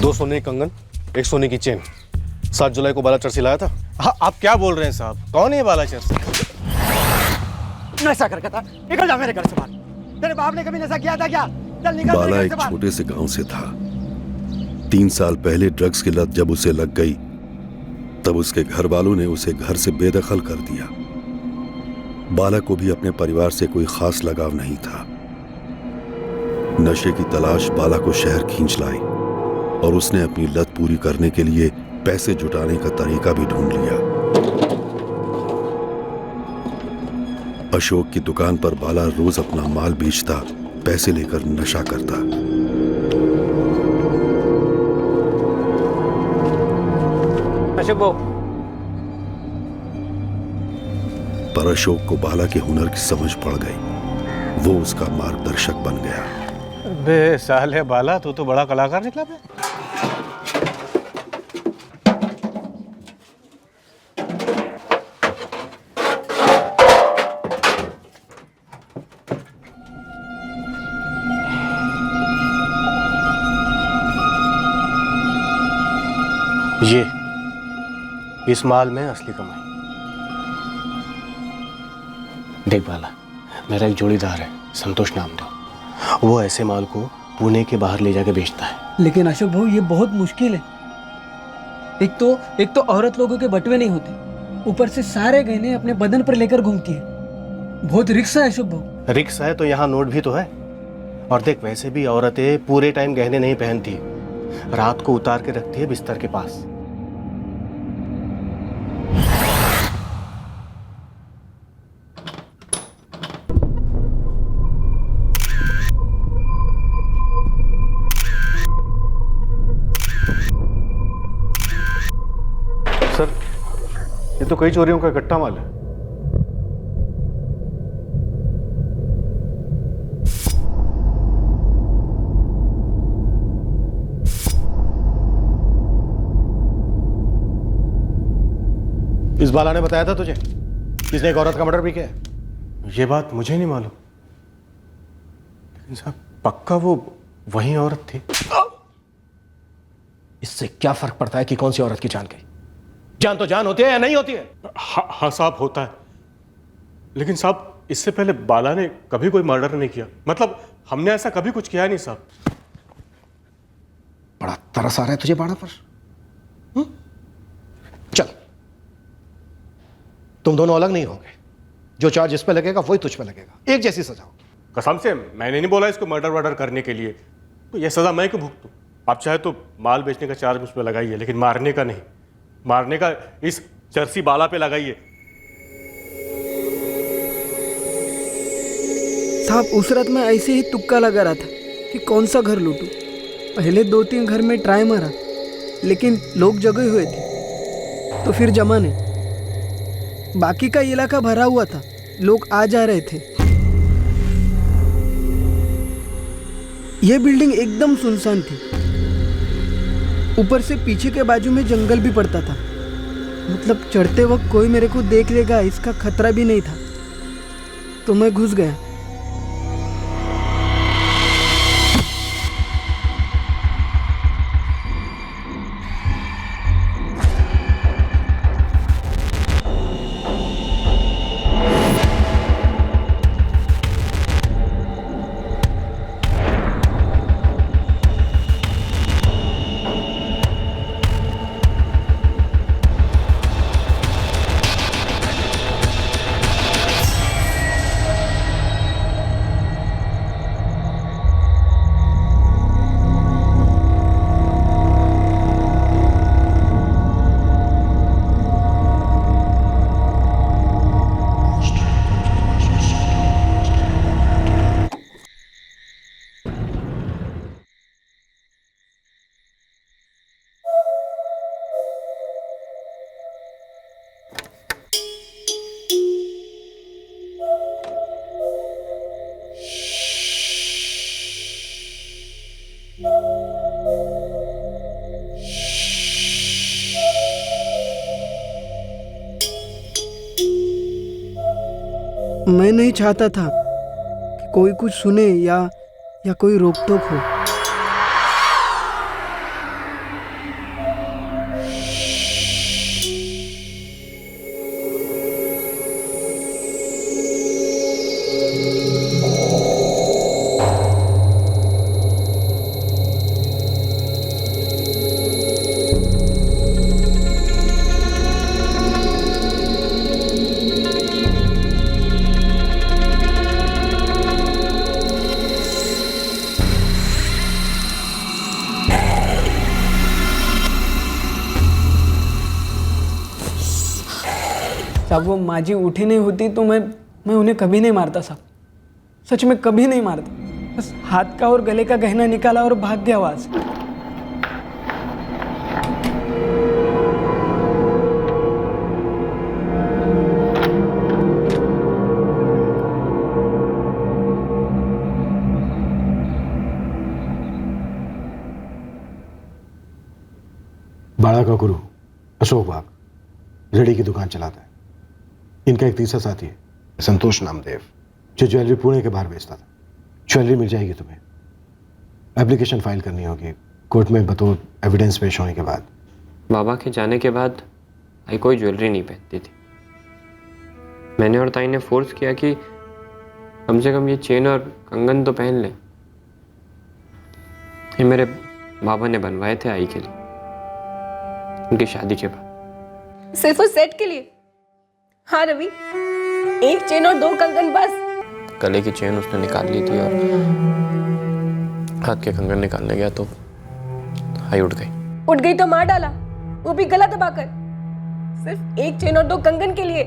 2 सोने के कंगन, 1 सोने की चेन। 7 जुलाई को बालाचर से लाया था। हाँ, आप क्या बोल रहे हैं साहब? कौन है ये बालाचर से? नशा करके था, निकल जा मेरे घर से बाहर। तेरे बाप ने कभी नशा किया था क्या? चल निकल बाला मेरे एक घर से बाहर। छोटे से गांव से था। 3 साल पहले ड्रग्स की लत जब उसे लग गई, तब उसके घर वालों ने उसे घर से बेदखल कर दिया। बाला को भी अपने परिवार से कोई खास लगाव नहीं था। नशे की तलाश बाला को शहर खींच लाई और उसने अपनी लत पूरी करने के लिए पैसे जुटाने का तरीका भी ढूंढ लिया। अशोक की दुकान पर बाला रोज अपना माल बेचता, पैसे लेकर नशा करता। अशोक भाऊ, पर अशोक को बाला के हुनर की समझ पड़ गई। वो उसका मार्गदर्शक बन गया। बे साले बाला, तू तो बड़ा कलाकार निकला बे। ये इस माल में असली कमाई। देख बाला, मेरा एक जोड़ीदार है संतोष नामदेव। वो ऐसे माल को पुणे के बाहर ले जाके बेचता है। लेकिन अशोक भाऊ ये बहुत मुश्किल है। एक तो औरत लोगों के बटवे नहीं होते, ऊपर से सारे गहने अपने बदन पर लेकर घूमती है। बहुत रिक्स है अशोक भाऊ। रिक्स है तो यहाँ नोट भी तो है। और देख, वैसे भी औरतें पूरे टाइम गहने नहीं पहनती, रात को उतार के रखती है बिस्तर के पास। सर, ये तो कई चोरियों का इकट्ठा माल है। इस बाला ने बताया था तुझे किसने एक औरत का मर्डर भी किया है? ये बात मुझे नहीं मालूम, लेकिन साहब पक्का वो वही औरत थी। इससे क्या फर्क पड़ता है कि कौन सी औरत की जान गई? जान तो जान होती है या नहीं होती है? हाँ साहब, होता है। लेकिन साहब, इससे पहले बाला ने कभी कोई मर्डर नहीं किया। मतलब हमने ऐसा कभी कुछ किया नहीं साहब। बड़ा तरस आ रहा है तुझे बाड़ा पर। चल, तुम दोनों अलग नहीं होंगे। जो चार्ज इस पे लगेगा वही तुझ पे लगेगा। एक जैसी सजा होगी। कसम से मैंने नहीं बोला इसको मर्डर वर्डर करने के लिए। तो यह सजा मैं क्यों भुगतूं? आप चाहे तो माल बेचने का चार्ज मुझ पर लगाइए, लेकिन मारने का नहीं। मारने का इस चर्सी बाला पे लगाइए। साहब, उस रात में ऐसे ही तुक्का लगा रहा था कि कौन सा घर लूटूं। पहले 2-3 घर में ट्राई मारा, लेकिन लोग जगे हुए थे, तो फिर जमा नहीं। बाकी का इलाका भरा हुआ था, लोग आ जा रहे थे। यह बिल्डिंग एकदम सुनसान थी। ऊपर से पीछे के बाजू में जंगल भी पड़ता था। मतलब चढ़ते वक्त कोई मेरे को देख लेगा इसका खतरा भी नहीं था। तो मैं घुस गया। मैं नहीं चाहता था कि कोई कुछ सुने या कोई रोक टोक हो। साहब वो माजी उठी नहीं होती तो मैं उन्हें कभी नहीं मारता साहब, सच में कभी नहीं मारता। बस हाथ का और गले का गहना निकाला और भाग गया वहां से। बाड़ा का गुरु अशोक बाग रेडी की दुकान चलाता है। इनका एक तीसरा साथी है संतोष नामदेव, जो ज्वेलरी पुणे के बाहर बेचता था। ज्वेलरी मिल जाएगी तुम्हें, एप्लीकेशन फाइल करनी होगी कोर्ट में बतौर एविडेंस पेश होने के बाद। बाबा के जाने के बाद आई कोई ज्वेलरी नहीं पहनती थी। मैंने और ताई ने फोर्स किया कि कम से कम ये चेन और कंगन तो पहन ले। ये मेरे बाबा ने बनवाए थे आई के लिए, उनकी शादी के बाद। सिर्फ उस सेट के लिए? हाँ रवि, एक चेन और 2 कंगन बस। गले की चेन उसने निकाल ली थी और हाथ के कंगन निकालने गया तो आई उठ गई। उठ गई तो मार डाला, वो भी गला दबाकर, सिर्फ एक चेन और 2 कंगन के लिए।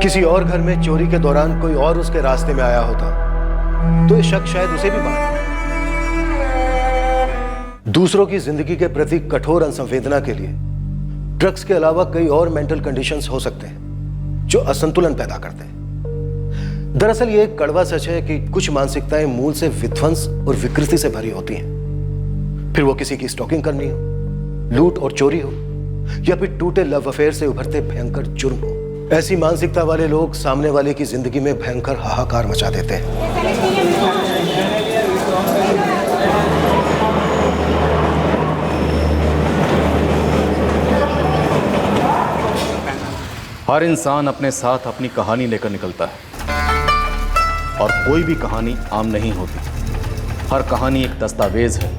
किसी और घर में चोरी के दौरान कोई और उसके रास्ते में आया होता तो ये शक शायद उसे भी बांधता। दूसरों की जिंदगी के प्रति कठोर असंवेदना के लिए ड्रग्स के अलावा कई और मेंटल कंडीशंस हो सकते हैं जो असंतुलन पैदा करते हैं। दरअसल ये एक कड़वा सच है कि कुछ मानसिकताएं मूल से विध्वंस और विकृति से भरी होती हैं। फिर वो किसी की स्टॉकिंग करनी हो, लूट और चोरी हो, या फिर टूटे लव अफेयर से उभरते भयंकर जुर्म हो। ऐसी मानसिकता वाले लोग सामने वाले की जिंदगी में भयंकर हाहाकार मचा देते हैं। हर इंसान अपने साथ अपनी कहानी लेकर निकलता है और कोई भी कहानी आम नहीं होती। हर कहानी एक दस्तावेज है,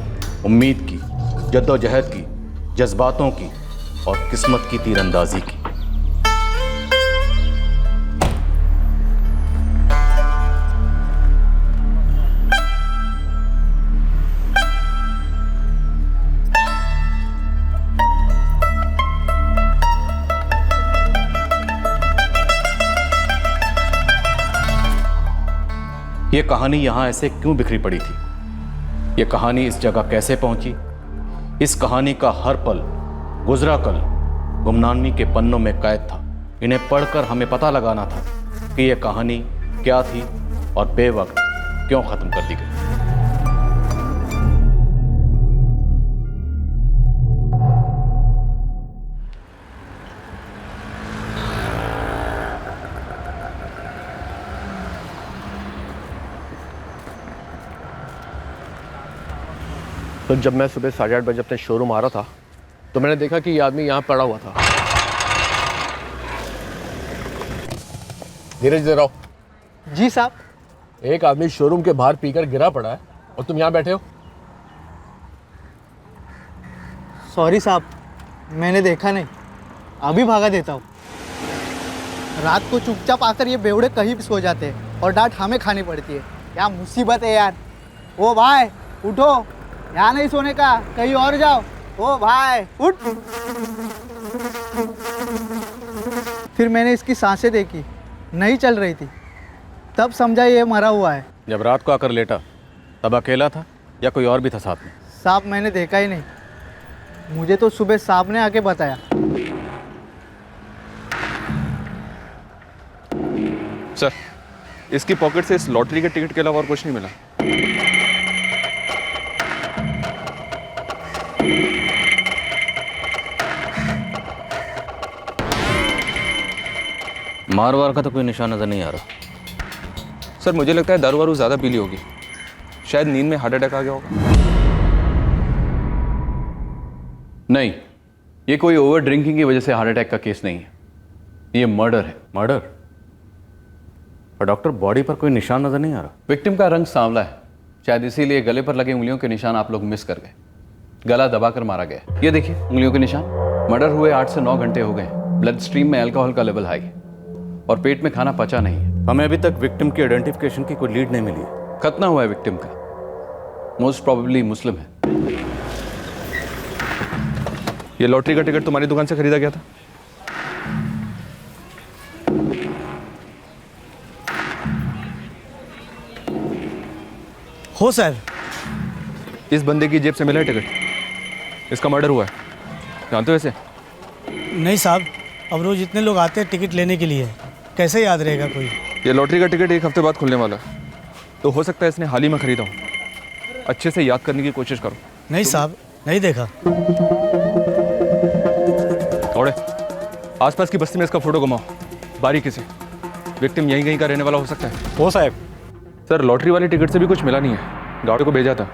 उम्मीद की, जद्दोजहद की, जज्बातों की और किस्मत की तीरंदाजी की। ये कहानी यहाँ ऐसे क्यों बिखरी पड़ी थी? ये कहानी इस जगह कैसे पहुंची? इस कहानी का हर पल, गुजरा कल गुमनामी के पन्नों में कैद था। इन्हें पढ़कर हमें पता लगाना था कि यह कहानी क्या थी और बेवक्त क्यों खत्म कर दी गई। तो जब मैं सुबह 8:30 बजे अपने शोरूम आ रहा था तो मैंने देखा कि ये आदमी यहाँ पड़ा हुआ था। धीरज दे रहा हूँ। जी साहब। एक आदमी शोरूम के बाहर पीकर गिरा पड़ा है और तुम यहाँ बैठे हो। सॉरी साहब, मैंने देखा नहीं, अभी भागा देता हूँ। रात को चुपचाप आकर ये बेवड़े कहीं भी सो जाते हैं और डांट हमें खानी पड़ती है। क्या मुसीबत है यार। ओ भाई उठो, यहाँ नहीं सोने का, कहीं और जाओ। ओ भाई उठ। फिर मैंने इसकी सांसें देखी, नहीं चल रही थी, तब समझा ये मरा हुआ है। जब रात को आकर लेटा तब अकेला था या कोई और भी था साथ में? साहब मैंने देखा ही नहीं, मुझे तो सुबह साहब ने आके बताया। सर, इसकी पॉकेट से इस लॉटरी के टिकट के अलावा और कुछ नहीं मिला। मारवार का तो कोई निशान नजर नहीं आ रहा। सर मुझे लगता है दारू वारू ज़्यादा पीली होगी, शायद नींद में हार्ट अटैक आ गया होगा। नहीं, ये कोई ओवर ड्रिंकिंग की वजह से हार्ट अटैक का केस नहीं है, ये मर्डर है। मर्डर? और डॉक्टर बॉडी पर कोई निशान नजर नहीं आ रहा। विक्टिम का रंग सांवला है, शायद इसीलिए गले पर लगे उंगलियों के निशान आप लोग मिस कर गए। गला दबाकर मारा गया। ये देखिए उंगलियों के निशान। मर्डर हुए 8 से 9 घंटे हो गए। ब्लड स्ट्रीम में अल्कोहल का लेवल हाई और पेट में खाना पचा नहीं है। हमें अभी तक विक्टिम की आइडेंटिफिकेशन की कोई लीड नहीं मिली है। खतना हुआ है विक्टिम का, मोस्ट प्रोबेबली मुस्लिम है। ये लॉटरी का टिकट तुम्हारी दुकान से खरीदा गया था? हो सर। इस बंदे की जेब से मिला है टिकट, इसका मर्डर हुआ है, जानते हो इसे? नहीं साहब, अब रोज इतने लोग आते हैं टिकट लेने के लिए, कैसे याद रहेगा कोई? ये लॉटरी का टिकट 1 हफ्ते बाद खुलने वाला है, तो हो सकता है इसने हाल ही में खरीदा हो। अच्छे से याद करने की कोशिश करो। नहीं साहब, नहीं देखा। थोड़े आसपास की बस्ती में इसका फोटो घुमाओ बारीकी से। विक्टिम यहीं कहीं का रहने वाला हो सकता है। हो साहब। सर लॉटरी वाले टिकट से भी कुछ मिला नहीं है, गाड़ी को भेजा था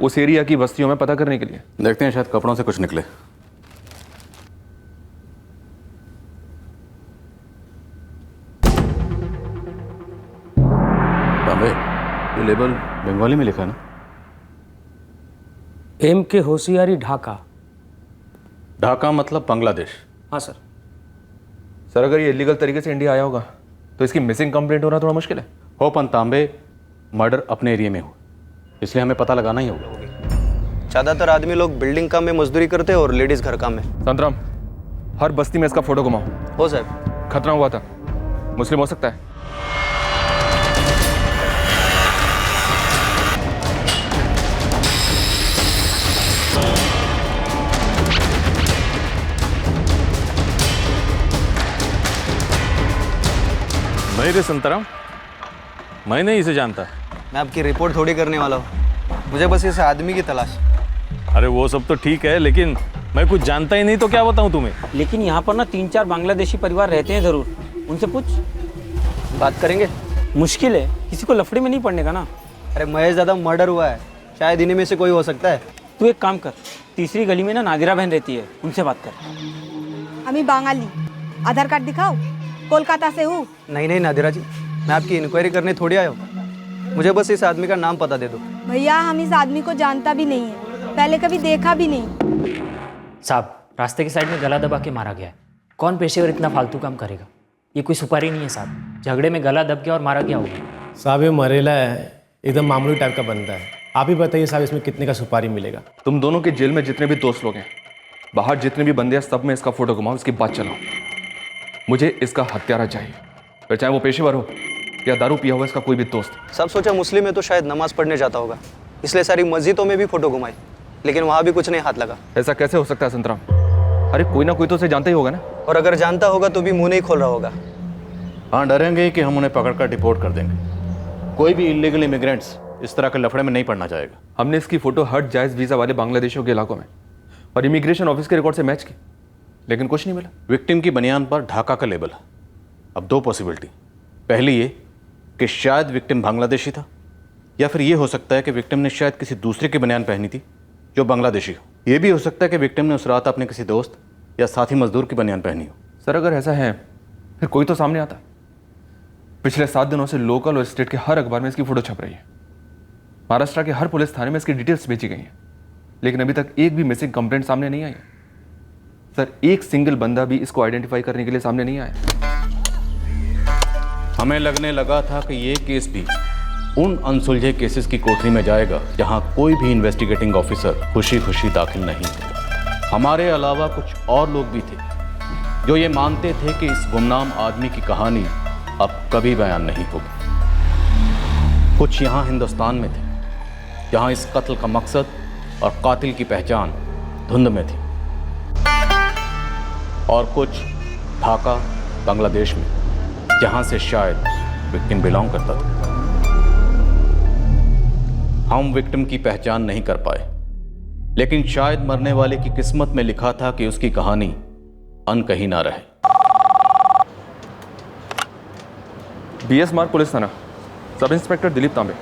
उस एरिया की बस्तियों में पता करने के लिए। देखते हैं शायद कपड़ों से कुछ निकले। ये लेबल बंगाली में लिखा है ना? एम के होशियारी ढाका। ढाका मतलब बांग्लादेश? हाँ सर। सर अगर ये इलीगल तरीके से इंडिया आया होगा तो इसकी मिसिंग कंप्लेंट होना थोड़ा मुश्किल है। हो पंतांबे, मर्डर अपने एरिया में हो, इसलिए हमें पता लगाना ही होगा। ज़्यादातर आदमी लोग बिल्डिंग काम में मजदूरी करते हैं और लेडीज घर काम में। संतराम, हर बस्ती में इसका फोटो घुमाओ। हो साहब। खतरा हुआ था, मुस्लिम हो सकता है। नहीं रे संतराम, मैं नहीं इसे जानता। मैं आपकी रिपोर्ट थोड़ी करने वाला हूँ, मुझे बस इस आदमी की तलाश। अरे वो सब तो ठीक है, लेकिन मैं कुछ जानता ही नहीं तो क्या बताऊँ तुम्हें। लेकिन यहाँ पर ना 3-4 बांग्लादेशी परिवार रहते हैं ज़रूर, उनसे पूछ। बात करेंगे? मुश्किल है, किसी को लफड़े में नहीं पड़ने का ना। अरे महेश ज़्यादा मर्डर हुआ है, शायद इन्हीं में से कोई हो सकता है। तू एक काम कर, तीसरी गली में ना नादिरा बहन रहती है, उनसे बात कर। हमें बांगाली, आधार कार्ड दिखाओ, कोलकाता से हूँ। नहीं नहीं नादिरा जी, मैं आपकी इंक्वायरी करने थोड़ी आया हूँ, मुझे बस इस आदमी का नाम पता दे दो। भैया हम इस आदमी को जानता भी नहीं है, पहले कभी देखा भी नहीं। साहब रास्ते के साइड में गला दबा के मारा गया है, कौन पेशेवर इतना फालतू काम करेगा? ये कोई सुपारी नहीं है साहब, झगड़े में गला दब गया और मारा गया होगा। साहब ये मरेला है, एकदम मामूली टाइप का बंदा है। आप ही बताइए साहब इसमें कितने का सुपारी मिलेगा? तुम दोनों के जेल में जितने भी दोस्त लोग हैं, बाहर जितने भी बंदे हैं, सब में इसका फोटो घुमाओ, इसकी बात चलाओ। मुझे इसका हत्यारा चाहिए, फिर चाहे वो पेशेवर हो या दारू पिया हुआ इसका कोई भी दोस्त। सब सोचा मुस्लिम है तो शायद नमाज पढ़ने जाता होगा, इसलिए सारी मस्जिदों में भी फोटो घुमाई, लेकिन वहाँ भी कुछ नहीं हाथ लगा। ऐसा कैसे हो सकता है संतराम? अरे कोई ना कोई तो उसे जानता ही होगा ना। और अगर जानता होगा तो भी मुंह नहीं खोल रहा होगा। हाँ, डरेंगे कि हम उन्हें पकड़कर डिपोर्ट कर देंगे। कोई भी इलीगल इमिग्रेंट्स इस तरह के लफड़े में नहीं पड़ना चाहेगा। हमने इसकी फोटो हर जायज़ वीज़ा वाले बांग्लादेशियों के इलाकों में और इमिग्रेशन ऑफिस के रिकॉर्ड से मैच की, लेकिन कुछ नहीं मिला। विक्टिम की बनियान पर ढाका का लेबल है। अब दो पॉसिबिलिटी, पहली ये कि शायद विक्टिम बांग्लादेशी था, या फिर ये हो सकता है कि विक्टिम ने शायद किसी दूसरे की बनियान पहनी थी जो बांग्लादेशी हो। ये भी हो सकता है कि विक्टिम ने उस रात अपने किसी दोस्त या साथी मजदूर की बनियान पहनी हो। सर अगर ऐसा है फिर कोई तो सामने आता। पिछले 7 दिनों से लोकल और स्टेट के हर अखबार में इसकी फोटो छप रही है, महाराष्ट्र के हर पुलिस थाने में इसकी डिटेल्स भेजी गई हैं, लेकिन अभी तक एक भी मिसिंग कंप्लेंट सामने नहीं आई है। सर एक सिंगल बंदा भी इसको आइडेंटिफाई करने के लिए सामने नहीं आया। हमें लगने लगा था कि ये केस भी उन अनसुलझे केसेस की कोठरी में जाएगा जहां कोई भी इन्वेस्टिगेटिंग ऑफिसर खुशी खुशी दाखिल नहीं थे। हमारे अलावा कुछ और लोग भी थे जो ये मानते थे कि इस गुमनाम आदमी की कहानी अब कभी बयान नहीं होगी। कुछ यहाँ हिंदुस्तान में थे जहाँ इस कत्ल का मकसद और कातिल की पहचान धुंध में थी, और कुछ ढाका बांग्लादेश में जहाँ से शायद विक्टिम बिलोंग करता था। हम विक्टिम की पहचान नहीं कर पाए, लेकिन शायद मरने वाले की किस्मत में लिखा था कि उसकी कहानी अनकही ना रहे। बीएस मार्ग पुलिस थाना, सब इंस्पेक्टर दिलीप तांबे।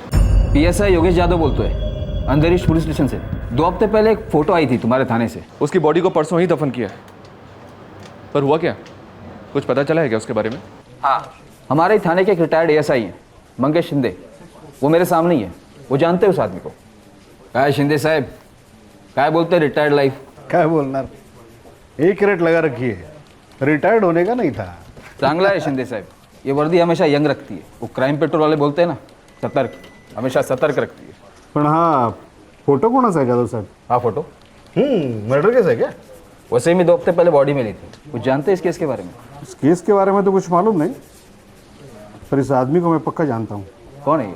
पीएसआई योगेश यादव बोलते हैं, अंधेरीश पुलिस स्टेशन से। 2 हफ्ते पहले एक फोटो आई थी तुम्हारे थाने से। उसकी बॉडी को परसों ही दफन किया है, पर हुआ क्या, कुछ पता चला है क्या उसके बारे में? हाँ, हमारे ही थाने के एक रिटायर्ड एएसआई हैं, मंगेश शिंदे। वो मेरे सामने ही है, वो जानते हैं उस आदमी को। क्या है शिंदे साहब, क्या बोलते हैं रिटायर्ड लाइफ? क्या बोलना, एक रेट लगा रखी है, रिटायर्ड होने का नहीं था। चांगला है शिंदे साहब, ये वर्दी हमेशा यंग रखती है। वो क्राइम पेट्रोल वाले बोलते हैं ना, सतर्क, हमेशा सतर्क रखती है। पण हाँ, फोटो कोणाचा आहे जाधव साहब? हाँ फोटो मर्डर केस है क्या? वैसे ही मैं 2 हफ्ते पहले बॉडी मिली थी। कुछ जानते हैं इस केस के बारे में? इस केस के बारे में तो कुछ मालूम नहीं, पर इस आदमी को मैं पक्का जानता हूँ। कौन है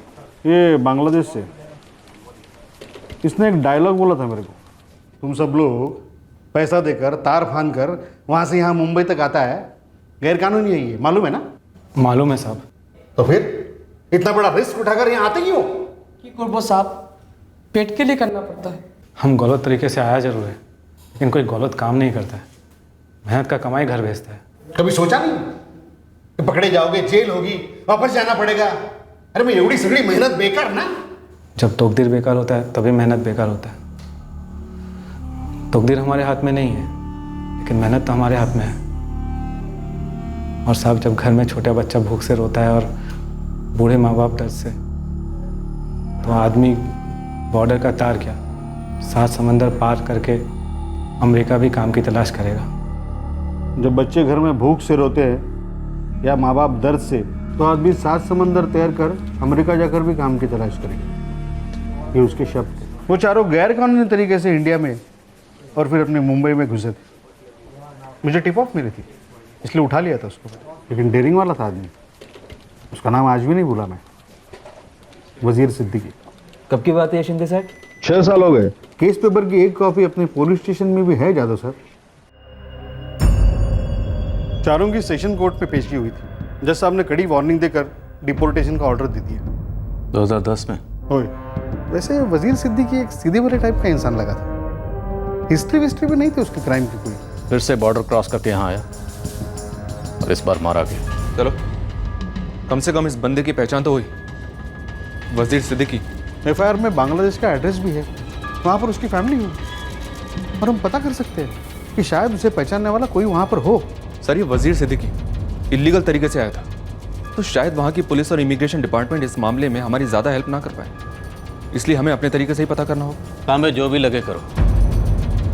ये बांग्लादेश से। इसने एक डायलॉग बोला था मेरे को, तुम सब लोग पैसा देकर तार फांद कर वहाँ से यहाँ मुंबई तक आता है, गैरकानूनी है ये, मालूम है ना? मालूम है साहब। तो फिर इतना बड़ा रिस्क उठाकर यहाँ आते क्यों? कि गुरबो साहब, पेट के लिए करना पड़ता है। हम गलत तरीके से आया जरूर है, लेकिन कोई गलत काम नहीं करता है। मेहनत का कमाई घर भेजता है। कभी सोचा नहीं कि पकड़े जाओगे, जेल होगी, वापस जाना पड़ेगा? अरे मैं एवढी सगळी मेहनत बेकार ना? जब तकदीर बेकार होता है तभी मेहनत बेकार होता है। तकदीर हमारे हाथ में नहीं है, लेकिन मेहनत तो हमारे हाथ में है। और साहब, जब घर में छोटा बच्चा भूख से रोता है और बूढ़े माँ बाप दर्द से, तो आदमी बॉर्डर का तार क्या, 7 समंदर पार करके अमेरिका भी काम की तलाश करेगा। जब बच्चे घर में भूख से रोते हैं या माँ बाप दर्द से, तो आदमी 7 समंदर तैर कर अमेरिका जाकर भी काम की तलाश करेगा। ये उसके शब्द थे। वो चारों गैर कानूनी तरीके से इंडिया में और फिर अपने मुंबई में घुसे थे। मुझे टिप ऑफ मिली थी, इसलिए उठा लिया था उसको। लेकिन डेयरिंग वाला था आदमी, उसका नाम आज भी नहीं भूला मैं, वजीर सिद्दीकी। कब की बात है शिंदे साहब? 6 साल हो गए। केस पेपर की एक कॉपी अपने पुलिस स्टेशन में भी है जादव साहब। चारों की सेशन कोर्ट में पेशी हुई थी। जज साहब ने कड़ी वार्निंग देकर डिपोर्टेशन का ऑर्डर दे दिया। 2010 में? ओए, वैसे वजीर सिद्दीकी एक सीधे वाले टाइप का इंसान लगा था। हिस्ट्री विस्ट्री भी नहीं थी उसके क्राइम की कोई। फिर से बॉर्डर क्रॉस करके यहाँ आया और इस बार मारा गया। चलो, कम से कम इस बंदे की पहचान तो हुई, वजीर सिद्दीकी। एफआईआर में बांग्लादेश का एड्रेस भी है, वहाँ पर उसकी फैमिली होगी, और हम पता कर सकते हैं कि शायद उसे पहचानने वाला कोई वहाँ पर हो। सर, ये वजीर सिद्दीकी इलीगल तरीके से आया था, तो शायद वहाँ की पुलिस और इमिग्रेशन डिपार्टमेंट इस मामले में हमारी ज़्यादा हेल्प ना कर पाए, इसलिए हमें अपने तरीके से ही पता करना होगा। तांबे, जो भी लगे करो,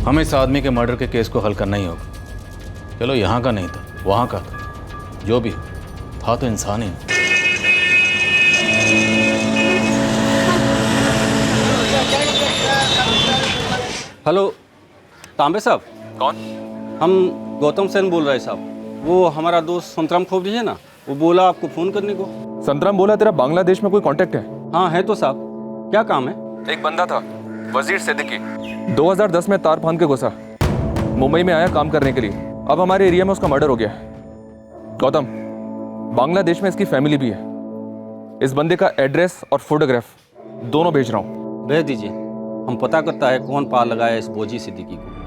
हमें इस आदमी के मर्डर के केस को हल करना ही होगा। चलो, यहाँ का नहीं था, वहाँ का था, जो भी था तो इंसान ही। हेलो तांबे साहब। कौन? हम गौतम सेन बोल रहे हैं साहब। वो हमारा दोस्त संतराम खोबरी है ना, वो बोला आपको फ़ोन करने को। संतराम बोला तेरा बांग्लादेश में कोई कांटेक्ट है? हाँ है तो साहब। क्या काम है? एक बंदा था वजीर सिद्दीकी, 2010 में तार फांद के घुसा, मुंबई में आया काम करने के लिए। अब हमारे एरिया में उसका मर्डर हो गया है। गौतम, बांग्लादेश में इसकी फैमिली भी है। इस बंदे का एड्रेस और फोटोग्राफ दोनों भेज रहा हूँ। भेज दीजिए, हम पता करता है कौन पार लगाया इस बोजी सिद्दीकी को।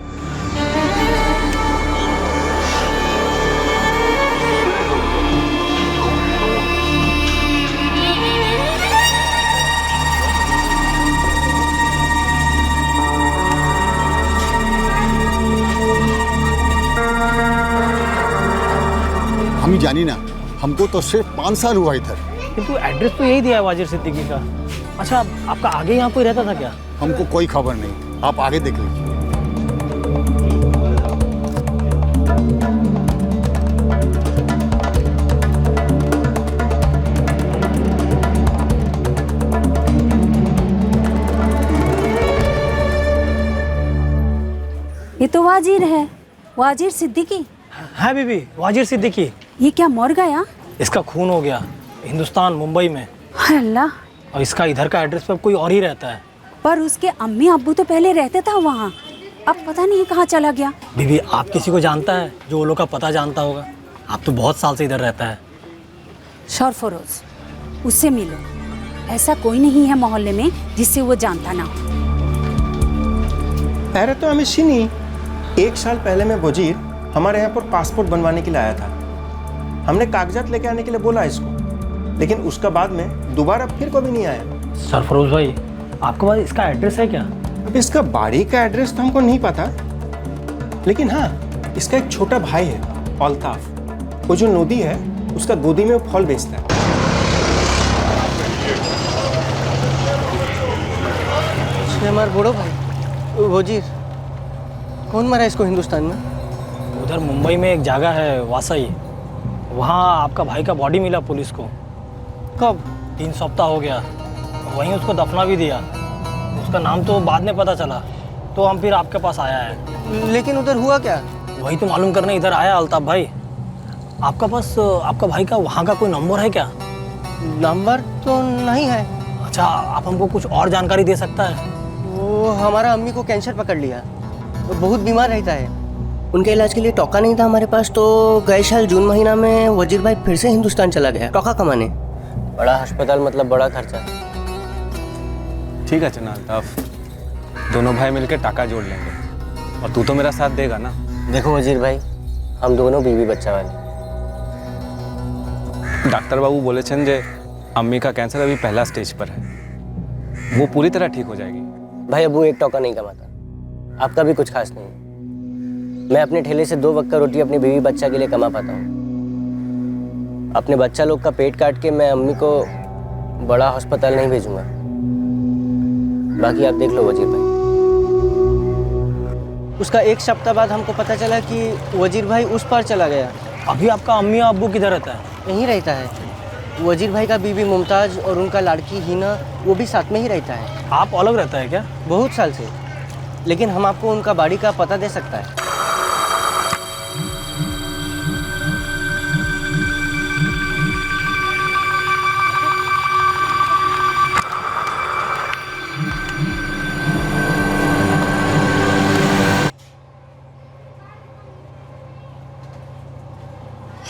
हम ही जानी ना, हमको तो सिर्फ 5 साल हुआ इधर। किंतु एड्रेस तो यही दिया है वाजिर सिद्दीकी का। अच्छा, आपका आगे यहाँ कोई रहता था क्या? हमको कोई खबर नहीं, आप आगे देख लीजिए। ये तो वाजिर है, वाजिर सिद्दीकी। हाँ बीबी, वाजिर सिद्दीकी। ये क्या मर गया? इसका खून हो गया हिंदुस्तान, मुंबई में। हाय अल्लाह। और इसका इधर का एड्रेस पर कोई और ही रहता है। पर उसके अम्मी अब्बू तो पहले रहते था वहाँ, अब पता नहीं कहाँ चला गया। बीबी, आप किसी को जानता है जो वो लोग का पता जानता होगा? आप तो बहुत साल से इधर रहता है। सरफरोज, उससे मिलो। ऐसा कोई नहीं है मोहल्ले में जिससे वो जानता ना हो। अरे तो हमें सुनी, 1 साल पहले मैं वजीर हमारे यहाँ पर पासपोर्ट बनवाने के लिए आया था। हमने कागजात लेके आने के लिए बोला इसको, लेकिन उसका बाद में दोबारा फिर कभी नहीं आया। सरफरोज भाई, आपके पास इसका एड्रेस है क्या? अब इसका बाड़ी का एड्रेस तो हमको नहीं पता, लेकिन हाँ, इसका एक छोटा भाई है अल्ताफ। वो जो नदी है उसका गोदी में वो फल बेचता है। हमारा बड़ो भाई वजीर, कौन मारा इसको हिंदुस्तान में? उधर मुंबई में एक जगह है वासाई, वहाँ आपका भाई का बॉडी मिला पुलिस को। कब? 3 सप्ताह हो गया। वहीं उसको दफना भी दिया। उसका नाम तो बाद में पता चला, तो हम फिर आपके पास आया है। लेकिन उधर हुआ क्या? वही तो मालूम करने इधर आया अल्ताफ भाई। आपका पास आपका भाई का वहाँ का कोई नंबर है क्या? नंबर तो नहीं है। अच्छा, आप हमको कुछ और जानकारी दे सकता है? वो हमारा अम्मी को कैंसर पकड़ लिया, वो बहुत बीमार रहता है। उनके इलाज के लिए टोका नहीं था हमारे पास, तो गए साल जून महीना में वजीर भाई फिर से हिंदुस्तान चला गया टोका कमाने। बड़ा अस्पताल मतलब बड़ा खर्चा। ठीक है चना अल्ताफ, दोनों भाई मिलकर टाका जोड़ लेंगे, और तू तो मेरा साथ देगा ना? देखो वजीर भाई, हम दोनों बीवी बच्चा वाले। डॉक्टर बाबू बोले छन जे अम्मी का कैंसर अभी पहला स्टेज पर है, वो पूरी तरह ठीक हो जाएगी। भाई अबू एक टोका नहीं कमाता, आपका भी कुछ खास नहीं। मैं अपने ठेले से 2 वक्त का रोटी अपनी बीवी बच्चा के लिए कमा पाता हूँ। अपने बच्चा लोग का पेट काट के मैं अम्मी को बड़ा अस्पताल नहीं भेजूंगा। बाकी आप देख लो वजीर भाई। उसका 1 सप्ताह बाद हमको पता चला कि वजीर भाई उस पार चला गया। अभी आपका अम्मी और अब्बू किधर रहता है? यहीं रहता है। वजीर भाई का बीवी मुमताज और उनका लड़की हिना, वो भी साथ में ही रहता है। आप अलग रहता है क्या? बहुत साल से, लेकिन हम आपको उनका बाड़ी का पता दे सकता है।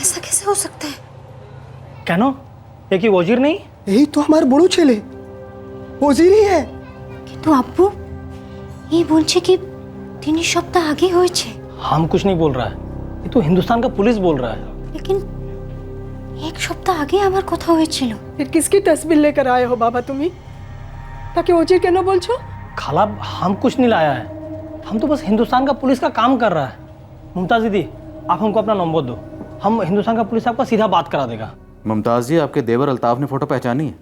ऐसा कैसे हो सकता है? কেন? ये কি वजीर नहीं? यही तो हमारे बड़ो छेले वजीर ही है। কিন্তু আব্বু এই বলছে কি 3 সপ্তাহ আগে হয়েছে। हम कुछ नहीं बोल रहा है, ये तो हिंदुस्तान का पुलिस बोल रहा है। लेकिन 1 সপ্তাহ আগে আমার কথা হয়েছিল। फिर किसकी तस्वीर लेकर आए हो बाबा तुम्ही? ताकि वजीर কেন বলছো? खाला, हम कुछ नहीं लाया है, हम तो बस हिंदुस्तान का पुलिस का काम कर रहा है। मुमताज दीदी, आप हमको अपना नंबर दो, हम हिंदुस्तान का पुलिस आपका सीधा बात करा देगा। मुमताज़ जी, आपके देवर अल्ताफ ने फ़ोटो पहचानी है,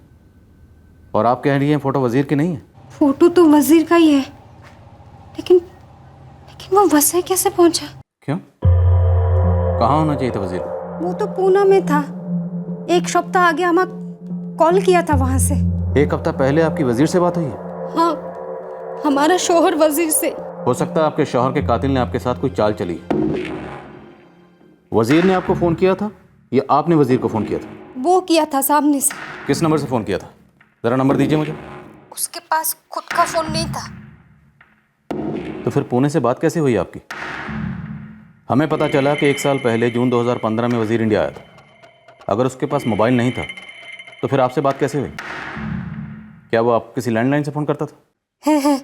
और आप कह रही हैं फ़ोटो वज़ीर की नहीं है? फोटो तो वजीर का ही है, लेकिन वो वसई कैसे पहुंचा? क्यों? कहाँ होना चाहिए था वज़ीर? वो तो पूना में था। 1 सप्ताह आगे हमें कॉल किया था वहां से। 1 हफ्ता पहले आपकी वज़ीर से बात हुई है? हाँ, हमारा शोहर वजीर से। हो सकता है आपके शौहर के कातिल ने आपके साथ कोई चाल चली है। वज़ीर ने आपको फ़ोन किया था या आपने वज़ीर को फ़ोन किया था? वो किया था सामने से। किस नंबर से फ़ोन किया था? ज़रा नंबर दीजिए मुझे। उसके पास खुद का फोन नहीं था। तो फिर पुणे से बात कैसे हुई आपकी? हमें पता चला कि 1 साल पहले जून 2015 में वज़ीर इंडिया आया था। अगर उसके पास मोबाइल नहीं था तो फिर आपसे बात कैसे हुई? क्या वो आप किसी लैंडलाइन से फ़ोन करता था? है।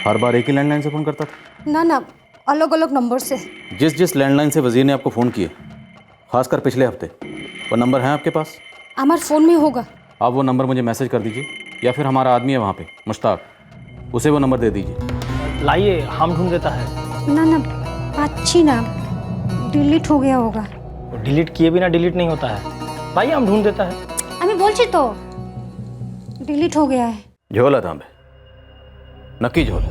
हर बार एक ही लैंडलाइन से फ़ोन करता था? ना, अलग अलग नंबर से। जिस लैंडलाइन से वज़ीर ने आपको फ़ोन किए, खासकर पिछले हफ्ते, वो नंबर है आपके पास? हमारे फ़ोन में होगा। आप वो नंबर मुझे मैसेज कर दीजिए, या फिर हमारा आदमी है वहाँ पे मुश्ताक, उसे वो नंबर दे दीजिए। लाइए, हम ढूंढ देता है। ना अच्छी ना, डिलीट हो गया होगा। डिलीट किए बिना डिलीट नहीं होता है। लाइए, हम ढूंढ देता है। हमें बोलছি तो डिलीट हो गया है। झोला तांबे, नक्की झोला।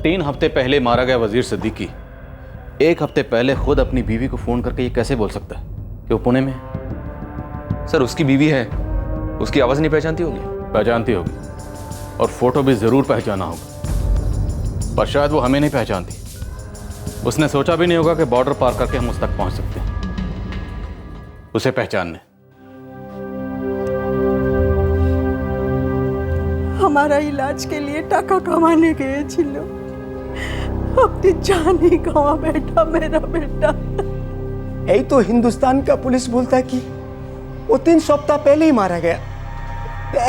3 हफ्ते पहले मारा गया वज़ीर सिद्दीकी 1 हफ्ते पहले खुद अपनी बीवी को फ़ोन करके ये कैसे बोल सकता है कि वो पुणे में है? सर, उसकी बीवी है, उसकी आवाज़ नहीं पहचानती होगी? पहचानती होगी, और फोटो भी ज़रूर पहचाना होगा, पर शायद वो हमें नहीं पहचानती। उसने सोचा भी नहीं होगा कि बॉर्डर पार करके हम उस तक पहुंच सकते हैं उसे पहचानने। हमारा इलाज के लिए टाका कमाने गए छिलो, अपनी जान ही गवा बैठा मेरा बेटा। यही तो हिंदुस्तान का पुलिस बोलता है कि वो 3 सप्ताह पहले ही मारा गया।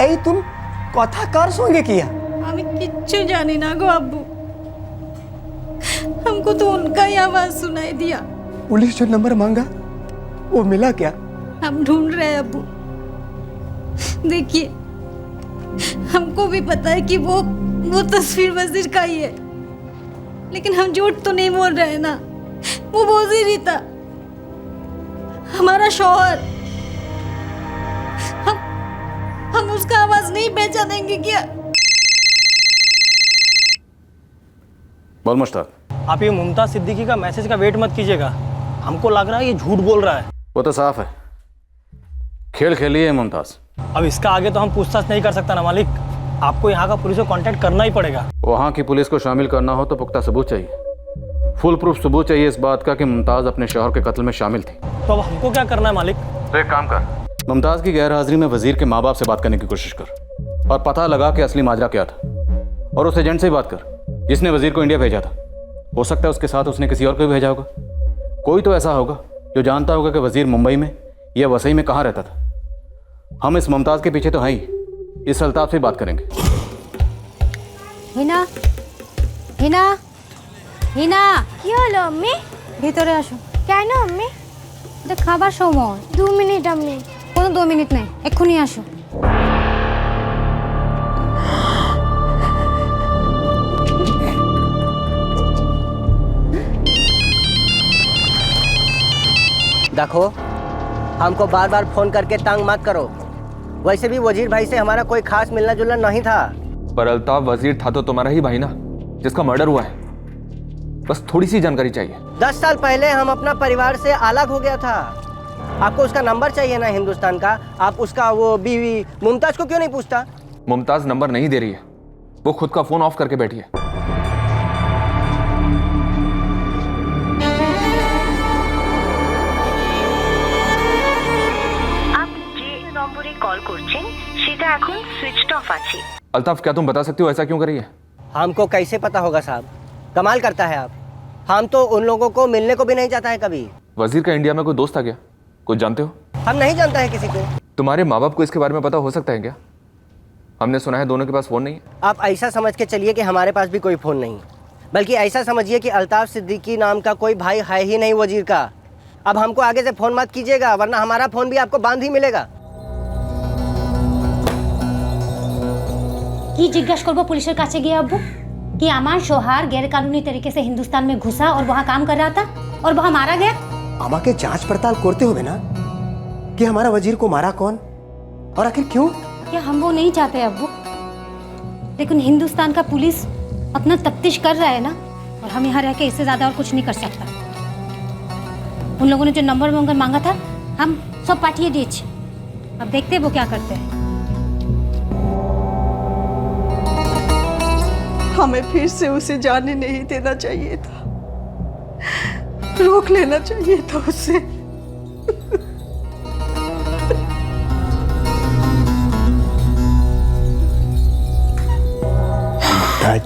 এই তুমি কথা কার সঙ্গে কিয়া? আমি কিচ্ছু জানি না गो अब्बू, हमको तो उनका ही आवाज सुनाई दिया। पुलिस जो नंबर मांगा वो मिला क्या? हम ढूंढ रहे हैं अब्बू। देखिए, हमको भी पता है कि वो तस्वीर वजीर का ही है, लेकिन हम झूठ तो नहीं बोल रहे ना। वो वजीर ही था, हमारा शौहर। हम उसका आवाज नहीं पहचानेंगे क्या? बोल मुश्ताक। आप ये मुमताज सिद्दीकी का मैसेज का वेट मत कीजिएगा, हमको लग रहा है ये झूठ बोल रहा है। वो तो साफ है, खेल खेली है मुमताज। अब इसका आगे तो हम पूछताछ नहीं कर सकता ना मालिक, आपको यहाँ का पुलिस को कांटेक्ट करना ही पड़ेगा। वहाँ की पुलिस को शामिल करना हो तो पुख्ता सबूत चाहिए, फुल प्रूफ सबूत चाहिए इस बात का कि मुमताज अपने शौहर के कत्ल में शामिल थी। तो अब हमको क्या करना है मालिक? तो एक काम कर, मुमताज की गैर हाजिरी में वजीर के माँ बाप से बात करने की कोशिश कर और पता लगा कि असली माजरा क्या था, और उस एजेंट से ही बात कर जिसने वजीर को इंडिया भेजा था। हो सकता है उसके साथ उसने किसी और को भी भेजा होगा। कोई तो ऐसा होगा जो जानता होगा कि वजीर मुंबई में या वसई में कहाँ रहता था। हम इस मुमताज के पीछे तो हैं ही, इस अल्ताफ से बात करेंगे। हिना, हिना, हिना, কি হলো আম্মি? ভিতরে আসো। কেন আম্মি? এটা খাবার সময়। 2 মিনিট আম্মি। কোনো 2 মিনিট নাই, এক্ষুনি আসো। देखो, हमको बार बार फोन करके तंग मत करो। वैसे भी वजीर भाई से हमारा कोई खास मिलना जुलना नहीं था। पर अल्ताफ वजीर था तो तुम्हारा ही भाई ना, जिसका मर्डर हुआ है। बस थोड़ी सी जानकारी चाहिए। 10 साल पहले हम अपना परिवार से अलग हो गया था। आपको उसका नंबर चाहिए ना हिंदुस्तान का, आप उसका वो बीवी मुमताज को क्यों नहीं पूछता? मुमताज नंबर नहीं दे रही है, वो खुद का फोन ऑफ करके बैठी है। अल्ताफ, क्या तुम बता सकती हो ऐसा क्यों कर रही है? हमको कैसे पता होगा साहब, कमाल करता है आप। हम तो उन लोगों को मिलने को भी नहीं जाता है कभी। वजीर का इंडिया में कोई दोस्त था क्या? कुछ जानते हो? हम नहीं जानता है किसी को। तुम्हारे माँ बाप को इसके बारे में पता हो सकता है क्या? हमने सुना है दोनों के पास फोन नहीं है। आप ऐसा समझ के चलिए कि हमारे पास भी कोई फोन नहीं, बल्कि ऐसा समझिए कि अल्ताफ सिद्दीकी नाम का कोई भाई है ही नहीं वजीर का। अब हमको आगे से फोन मत कीजिएगा, वरना हमारा फोन भी आपको बांध ही मिलेगा। কি জিজ্ঞাসা করবো পুলিশের কাছে গিয়ে আব্বু कि আমার শোহার गैरकानूनी तरीके से हिंदुस्तान में घुसा और वहाँ काम कर रहा था और वहाँ मारा गया? আমাকে जांच पड़ताल करते हुए ना कि हमारा वजीर को मारा कौन और आखिर क्यों? क्या हम वो नहीं चाहते अब्बू, लेकिन हिंदुस्तान का पुलिस अपना तफ्तीश कर रहा है ना, और हम यहाँ रह के इससे ज़्यादा और कुछ नहीं कर सकता। उन लोगों ने जो नंबर मांगा था हम सब पाठिए दिए, अब देखते हैं वो क्या करते हैं। हमें फिर से उसे जाने नहीं देना चाहिए था, रोक लेना चाहिए था उसे।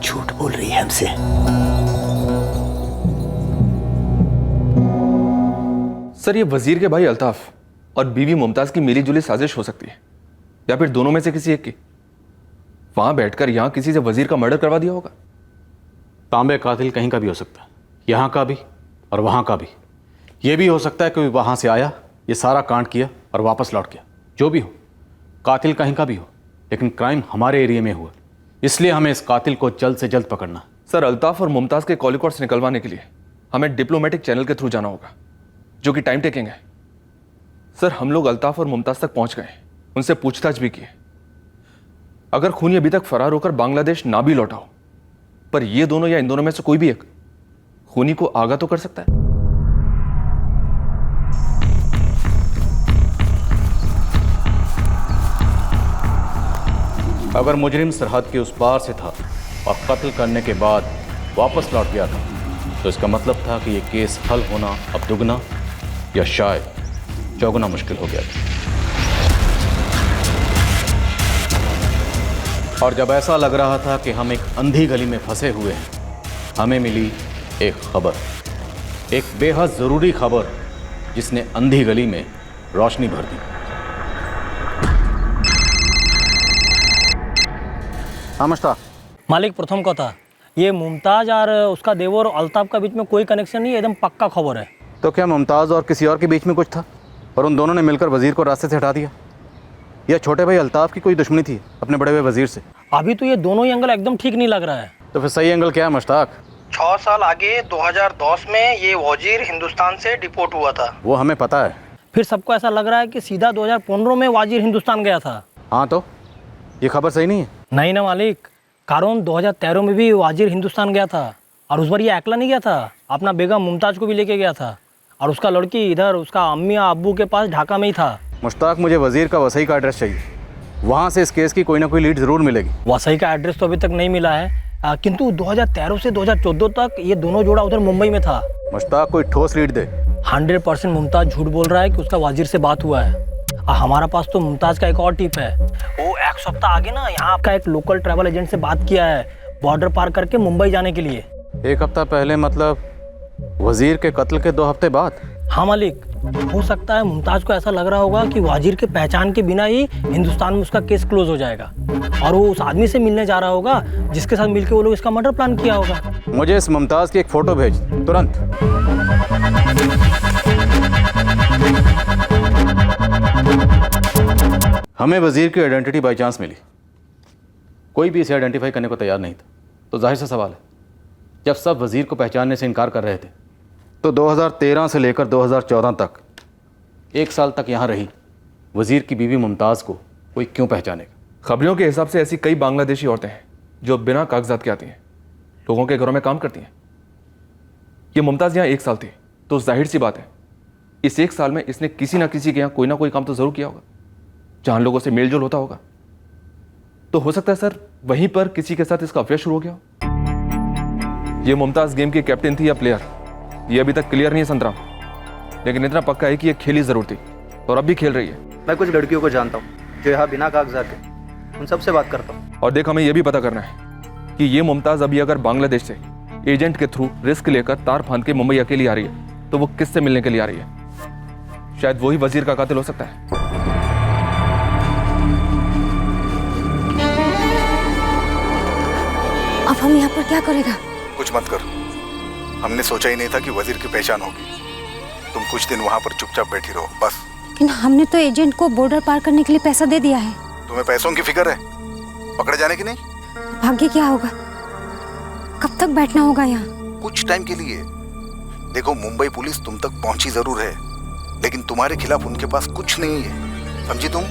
झूठ बोल रही है हमसे। सर, ये वजीर के भाई अल्ताफ और बीवी मुमताज की मिली जुली साजिश हो सकती है, या फिर दोनों में से किसी एक की। वहां बैठकर यहां किसी से वजीर का मर्डर करवा दिया होगा। तांबे कातिल कहीं का भी हो सकता है, यहाँ का भी और वहाँ का भी। ये भी हो सकता है कि वहाँ से आया, ये सारा कांड किया और वापस लौट गया। जो भी हो, कातिल कहीं का भी हो, लेकिन क्राइम हमारे एरिया में हुआ, इसलिए हमें इस कातिल को जल्द से जल्द पकड़ना। सर, अल्ताफ और मुमताज के कॉल रिकॉर्ड्स निकलवाने के लिए हमें डिप्लोमेटिक चैनल के थ्रू जाना होगा, जो कि टाइम टेकिंग है। सर, हम लोग अल्ताफ और मुमताज तक पहुंच गए, उनसे पूछताछ भी की। अगर खूनी अभी तक फरार होकर बांग्लादेश ना भी लौटा हो, पर ये दोनों या इन दोनों में से कोई भी एक खूनी को आगाह तो कर सकता है। अगर मुजरिम सरहद के उस पार से था और कत्ल करने के बाद वापस लौट गया था, तो इसका मतलब था कि यह केस हल होना अब दुगना या शायद चौगुना मुश्किल हो गया था। और जब ऐसा लग रहा था कि हम एक अंधी गली में फंसे हुए हैं, हमें मिली एक खबर, एक बेहद ज़रूरी खबर, जिसने अंधी गली में रोशनी भर दी। हाँ मुश्ताक। मालिक प्रथम कथा, ये मुमताज और उसका देवर अल्ताफ का बीच में कोई कनेक्शन नहीं है, एकदम पक्का खबर है। तो क्या मुमताज़ और किसी और के बीच में कुछ था और उन दोनों ने मिलकर वज़ीर को रास्ते से हटा दिया, या छोटे भाई अल्ताफ की कोई दुश्मनी थी अपने बड़े भाई वज़ीर से? अभी तो ये दोनों ही एंगल एकदम ठीक नहीं लग रहा है। तो फिर सही एंगल क्या है मुश्ताक? 6 साल आगे 2010 में ये वजीर हिंदुस्तान से डिपोर्ट हुआ था। वो हमें पता है। फिर सबको ऐसा लग रहा है कि सीधा 2015 में वजीर हिंदुस्तान गया था। हाँ, तो ये खबर सही नहीं है? नहीं ना मालिक, कारण 2013 में भी वजीर हिंदुस्तान गया था और उस बार ये अकेला नहीं गया था, अपना बेगम मुमताज को भी लेके गया था और उसका लड़की इधर उसका अम्मी या अब्बू के पास ढाका में ही था। मुश्ताक, मुझे वज़ीर का वसई का एड्रेस चाहिए, वहाँ से इस केस की कोई ना कोई लीड ज़रूर मिलेगी। वसई का एड्रेस तो अभी तक नहीं मिला है, किंतु 2013 से 2014 तक ये दोनों जोड़ा उधर मुंबई में था। मुश्ताक, कोई ठोस लीड दे। 100% मुमताज झूठ बोल रहा है कि उसका वजीर से बात हुआ है। हमारा पास तो मुमताज का एक और टिप है, वो एक सप्ताह आगे ना यहाँ का एक लोकल ट्रैवल एजेंट से बात किया है बॉर्डर पार करके मुंबई जाने के लिए। 1 हफ्ता पहले मतलब वज़ीर के कत्ल के 2 हफ्ते बाद? हाँ मालिक, हो सकता है मुमताज को ऐसा लग रहा होगा कि वजीर के पहचान के बिना ही हिंदुस्तान में उसका केस क्लोज हो जाएगा और वो उस आदमी से मिलने जा रहा होगा जिसके साथ मिलकर वो लोग इसका मर्डर प्लान किया होगा। मुझे इस मुमताज़ की एक फ़ोटो भेज तुरंत। हमें वज़ीर की आइडेंटिटी बाई चांस मिली, कोई भी इसे आइडेंटिफाई करने को तैयार नहीं था। तो जाहिर सा सवाल है, जब सब वज़ीर को पहचानने से इनकार कर रहे थे तो 2013 से लेकर 2014 तक 1 साल तक यहाँ रही वज़ीर की बीवी मुमताज़ को कोई क्यों पहचानेगा? खबरों के हिसाब से ऐसी कई बांग्लादेशी औरतें हैं जो बिना कागजात के आती हैं, लोगों के घरों में काम करती हैं। ये मुमताज़ यहाँ 1 साल थी, तो जाहिर सी बात है इस 1 साल में इसने किसी ना किसी के यहाँ कोई ना कोई काम तो ज़रूर किया होगा जहाँ लोगों से मेल जोल होता होगा। तो हो सकता है सर वहीं पर किसी के साथ इसका अफेयर शुरू हो गया हो। ये मुमताज़ गेम की कैप्टन थी या प्लेयर, ये अभी तक क्लियर नहीं है संतराम, लेकिन इतना पक्का है कि ये खेली ज़रूर थी और अब भी खेल रही है। मैं कुछ लड़कियों को जानता हूँ जो यहाँ बिना कागजात के, उन सबसे बात करता हूँ। और देख, हमें यह भी पता करना है कि ये मुमताज़ अभी अगर बांग्लादेश से एजेंट के थ्रू रिस्क लेकर तार फांद के मुंबई अकेली आ रही है तो वो किससे मिलने के लिए आ रही है? शायद वही वजीर का कातिल हो सकता है। अब हम यहाँ पर क्या करेगा? कुछ मत कर, हमने सोचा ही नहीं था कि वजीर की पहचान होगी। तुम कुछ दिन वहाँ पर चुपचाप बैठी रहो बस। लेकिन हमने तो एजेंट को बॉर्डर पार करने के लिए पैसा दे दिया है। तुम्हें पैसों की फिक्र है, पकड़े जाने की नहीं? भाग्य क्या होगा? कब तक बैठना होगा यहाँ? कुछ टाइम के लिए। देखो, मुंबई पुलिस तुम तक पहुंची जरूर है, लेकिन तुम्हारे खिलाफ उनके पास कुछ नहीं है, समझी तुम?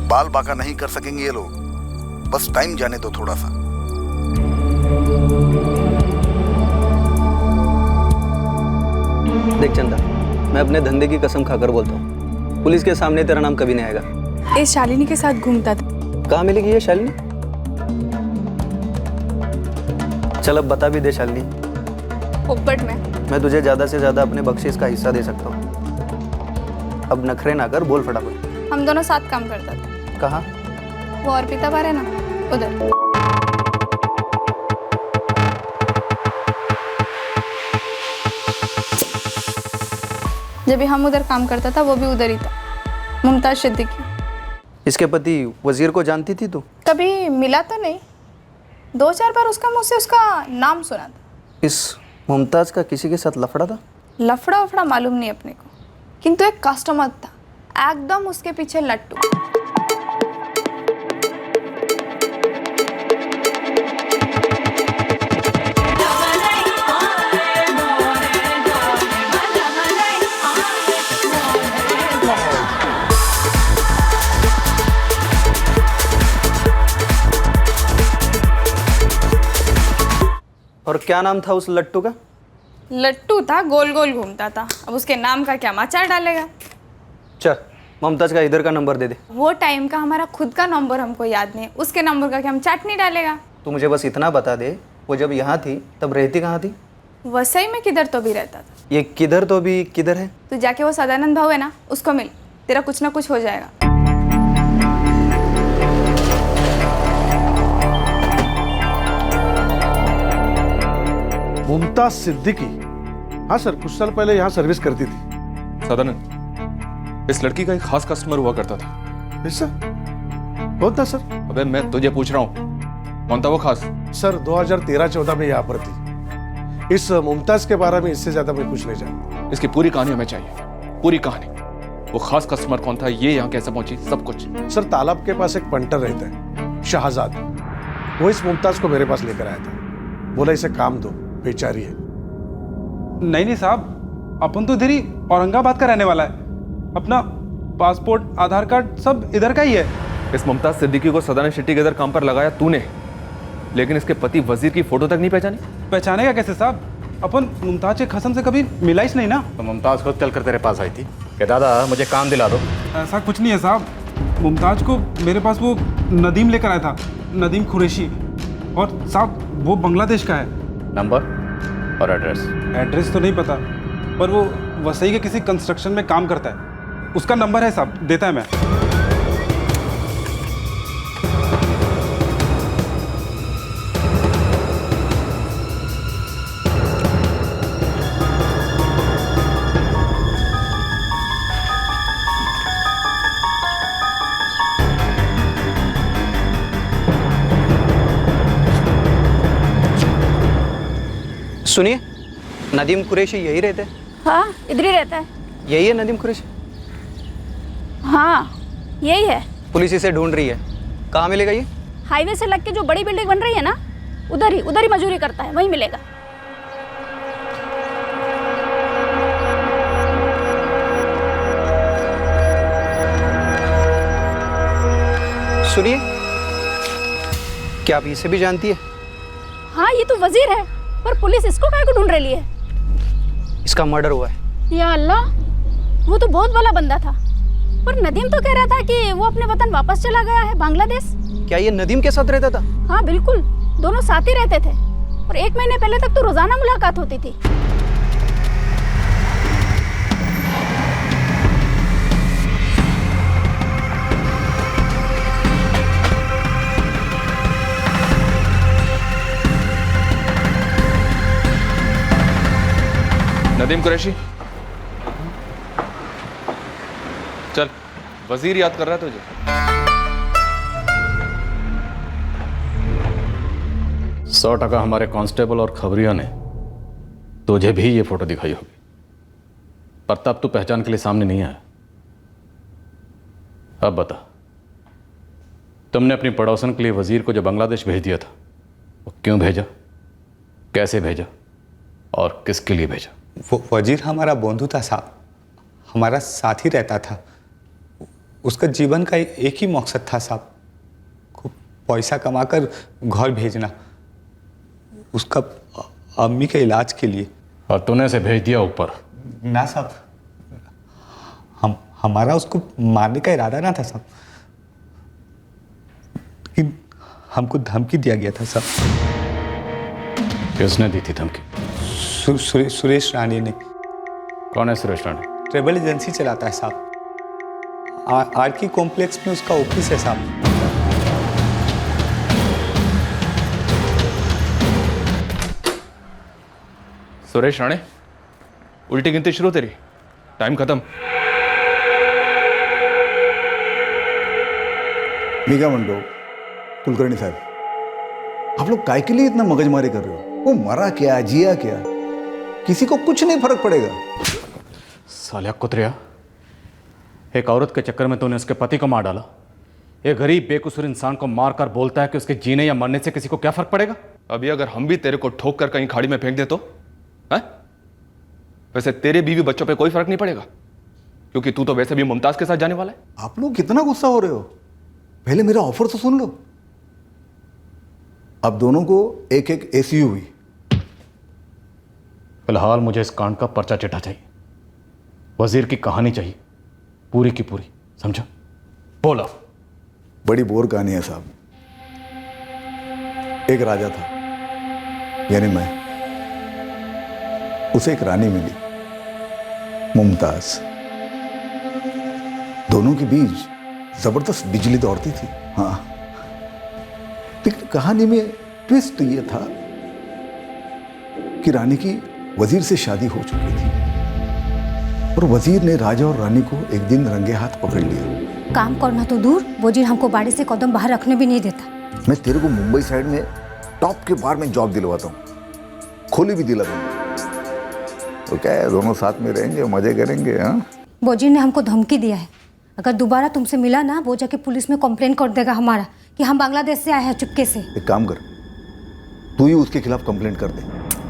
बाल बाका नहीं कर सकेंगे ये लोग, बस टाइम जाने दो थोड़ा सा। देख चंदा, मैं अपने धंधे की कसम खाकर बोलता हूँ, पुलिस के सामने तेरा नाम कभी नहीं आएगा। इस शालिनी के साथ घूमता था। कहाँ मिलेगी ये शालिनी? चल अब बता भी दे शालिनी। पोपट में। मैं तुझे ज्यादा से ज्यादा अपने बख्शीश का हिस्सा दे सकता हूँ। अब नखरे ना कर, बोल फटाफट। हम दोनों साथ काम करते थे। कहाँ? वो अर्पिता बार है ना, उधर। जब भी हम उधर काम करता था वो भी उधर ही था, मुमताज सिद्दीकी। इसके पति वजीर को जानती थी तू? कभी मिला तो नहीं, 2-4 बार उसका मुझसे उसका नाम सुना था। इस मुमताज का किसी के साथ लफड़ा था? लफड़ा वफड़ा मालूम नहीं अपने को, किंतु एक कस्टमर था एकदम उसके पीछे लट्टू। और क्या नाम था उस लट्टू का? लट्टू था, गोल गोल घूमता था। अब उसके नाम का क्या माचा डालेगा। चल मुमताज का इधर का नंबर दे दे। वो टाइम का हमारा खुद का नंबर हमको याद नहीं है, उसके नंबर का क्या हम चाटनी डालेगा। तू मुझे बस इतना बता दे, वो जब यहाँ थी तब रहती कहाँ थी? वसई में किधर तो भी रहता था। ये किधर तो भी किधर है? तू जाके वो सदानंद भाव है ना, उसको मिल, तेरा कुछ ना कुछ हो जाएगा। मुमताज सिद्दीकी? हाँ सर, कुछ साल पहले यहाँ सर्विस करती थी। सदानंद, इस लड़की का एक खास कस्टमर हुआ करता था। ऐसा होता सर? अबे मैं तुझे पूछ रहा हूँ, कौन था वो खास? सर 2013-14 में यहाँ पर थी। इस मुमताज के बारे में इससे ज्यादा मैं कुछ नहीं जानता। इसकी पूरी कहानी हमें चाहिए, पूरी कहानी। वो खास कस्टमर कौन था, ये यहाँ कैसे पहुंची, सब कुछ। सर तालाब के पास एक पंटर रहता है, शाहजाद। वो इस मुमताज को मेरे पास लेकर आया था, बोला इसे काम दो, बेचारी है। नहीं साहब, अपन तो इधर ही औरंगाबाद का रहने वाला है। अपना पासपोर्ट, आधार कार्ड सब इधर का ही है। इस मुमताज सिद्दीकी को सदानंद शेट्टी के इधर काम पर लगाया तूने, लेकिन इसके पति वजीर की फोटो तक नहीं पहचानी? पहचानेगा कैसे साहब? अपन मुमताज के खसम से कभी मिला ही नहीं ना। तो मुमताज खुद चल कर तेरे पास आई थी कि दादा मुझे काम दिला दो। ऐसा कुछ नहीं है साहब। मुमताज को मेरे पास वो नदीम लेकर आया था, नदीम कुरैशी। और साहब वो बांग्लादेश का है। नंबर और एड्रेस? एड्रेस तो नहीं पता, पर वो वसई के किसी कंस्ट्रक्शन में काम करता है। उसका नंबर है साहब, देता है मैं। सुनिए, नदीम कुरैशी यही रहते हैं? हाँ, इधर ही रहता है। यही है नदीम कुरैशी? हाँ, यही है। पुलिस इसे ढूंढ रही है। कहाँ मिलेगा ये? हाईवे से लग के जो बड़ी बिल्डिंग बन रही है ना, उधर ही मजदूरी करता है, वहीं मिलेगा। सुनिए, क्या आप इसे भी जानती है? हाँ, ये तो वजीर है, पर पुलिस इसको काहे को ढूंढ रही है? इसका मर्डर हुआ है। या अल्लाह, वो तो बहुत भला बंदा था। पर नदीम तो कह रहा था कि वो अपने वतन वापस चला गया है, बांग्लादेश। क्या ये नदीम के साथ रहता था? हाँ बिल्कुल, दोनों साथ ही रहते थे। और 1 महीने पहले तक तो रोजाना मुलाकात होती थी। नदीम कुरैशी, चल, वजीर याद कर रहा है तुझे। सौ टका हमारे कांस्टेबल और खबरिया ने तुझे भी ये फोटो दिखाई होगी, पर तब तू पहचान के लिए सामने नहीं आया। अब बता, तुमने अपनी पड़ोसन के लिए वजीर को जो बांग्लादेश भेज दिया था, वो क्यों भेजा, कैसे भेजा और किसके लिए भेजा? वो वजीर हमारा बंधु था साहब, हमारा साथ ही रहता था। उसका जीवन का एक ही मकसद था साहब, खूब पैसा कमाकर घर भेजना, उसका अम्मी के इलाज के लिए। और तूने से भेज दिया ऊपर? ना साहब, हमारा उसको मारने का इरादा ना था साहब, लेकिन हमको धमकी दिया गया था साहब। किसने दी थी धमकी? सुरेश रानी ने। कौन है सुरेश रानी? ट्रेवल एजेंसी चलाता है साहब, आरके कॉम्प्लेक्स में उसका ऑफिस है साहब। सुरेश राणे, उल्टी गिनती शुरू तेरी, टाइम खत्म। निगा मंडो, कुलकर्णी साहब, आप लोग काय के लिए इतना मगजमारी कर रहे हो? वो मरा क्या, जिया क्या, किसी को कुछ नहीं फर्क पड़ेगा। सालिया कुतरिया, एक औरत के चक्कर में तूने उसके पति को मार डाला। एक गरीब बेकसूर इंसान को मारकर बोलता है कि उसके जीने या मरने से किसी को क्या फर्क पड़ेगा? अभी अगर हम भी तेरे को ठोक कर कहीं खाड़ी में फेंक दे तो है? वैसे तेरे बीवी बच्चों पे कोई फर्क नहीं पड़ेगा, क्योंकि तू तो वैसे भी मुमताज के साथ जाने वाला है। आप लोग कितना गुस्सा हो रहे हो? पहले मेरा ऑफर तो सुन लो। अब दोनों को एक एक एसयूवी। फिलहाल मुझे इस कांड का पर्चा चिट्ठा चाहिए, वजीर की कहानी चाहिए, पूरी की पूरी, समझा? बोला। बड़ी बोर कहानी है साहब। एक राजा था, यानी मैं, उसे एक रानी मिली, मुमताज। दोनों के बीच जबरदस्त बिजली दौड़ती थी। हाँ, लेकिन कहानी में ट्विस्ट ये था कि रानी की वजीर से शादी हो चुकी थी और वजीर ने राजा और रानी को एक दिन रंगे हाथ पकड़ लिया। काम करना तो दूर, वजीर हमको बाड़ी से कदम बाहर रखने भी नहीं देता। मैं तेरे को मुंबई साइड में टॉप के बार में जॉब दिलवाता हूँ, खोली भी दिला दूंगा। तो क्या है, दोनों साथ में रहेंगे, मजे करेंगे। हाँ, बोजी ने हमको धमकी दिया है, अगर दोबारा तुमसे मिला ना वो जाके पुलिस में कंप्लेंट कर देगा हमारा कि हम बांग्लादेश से आए हैं चुपके से। एक काम कर, तू ही उसके खिलाफ कंप्लेंट कर दे।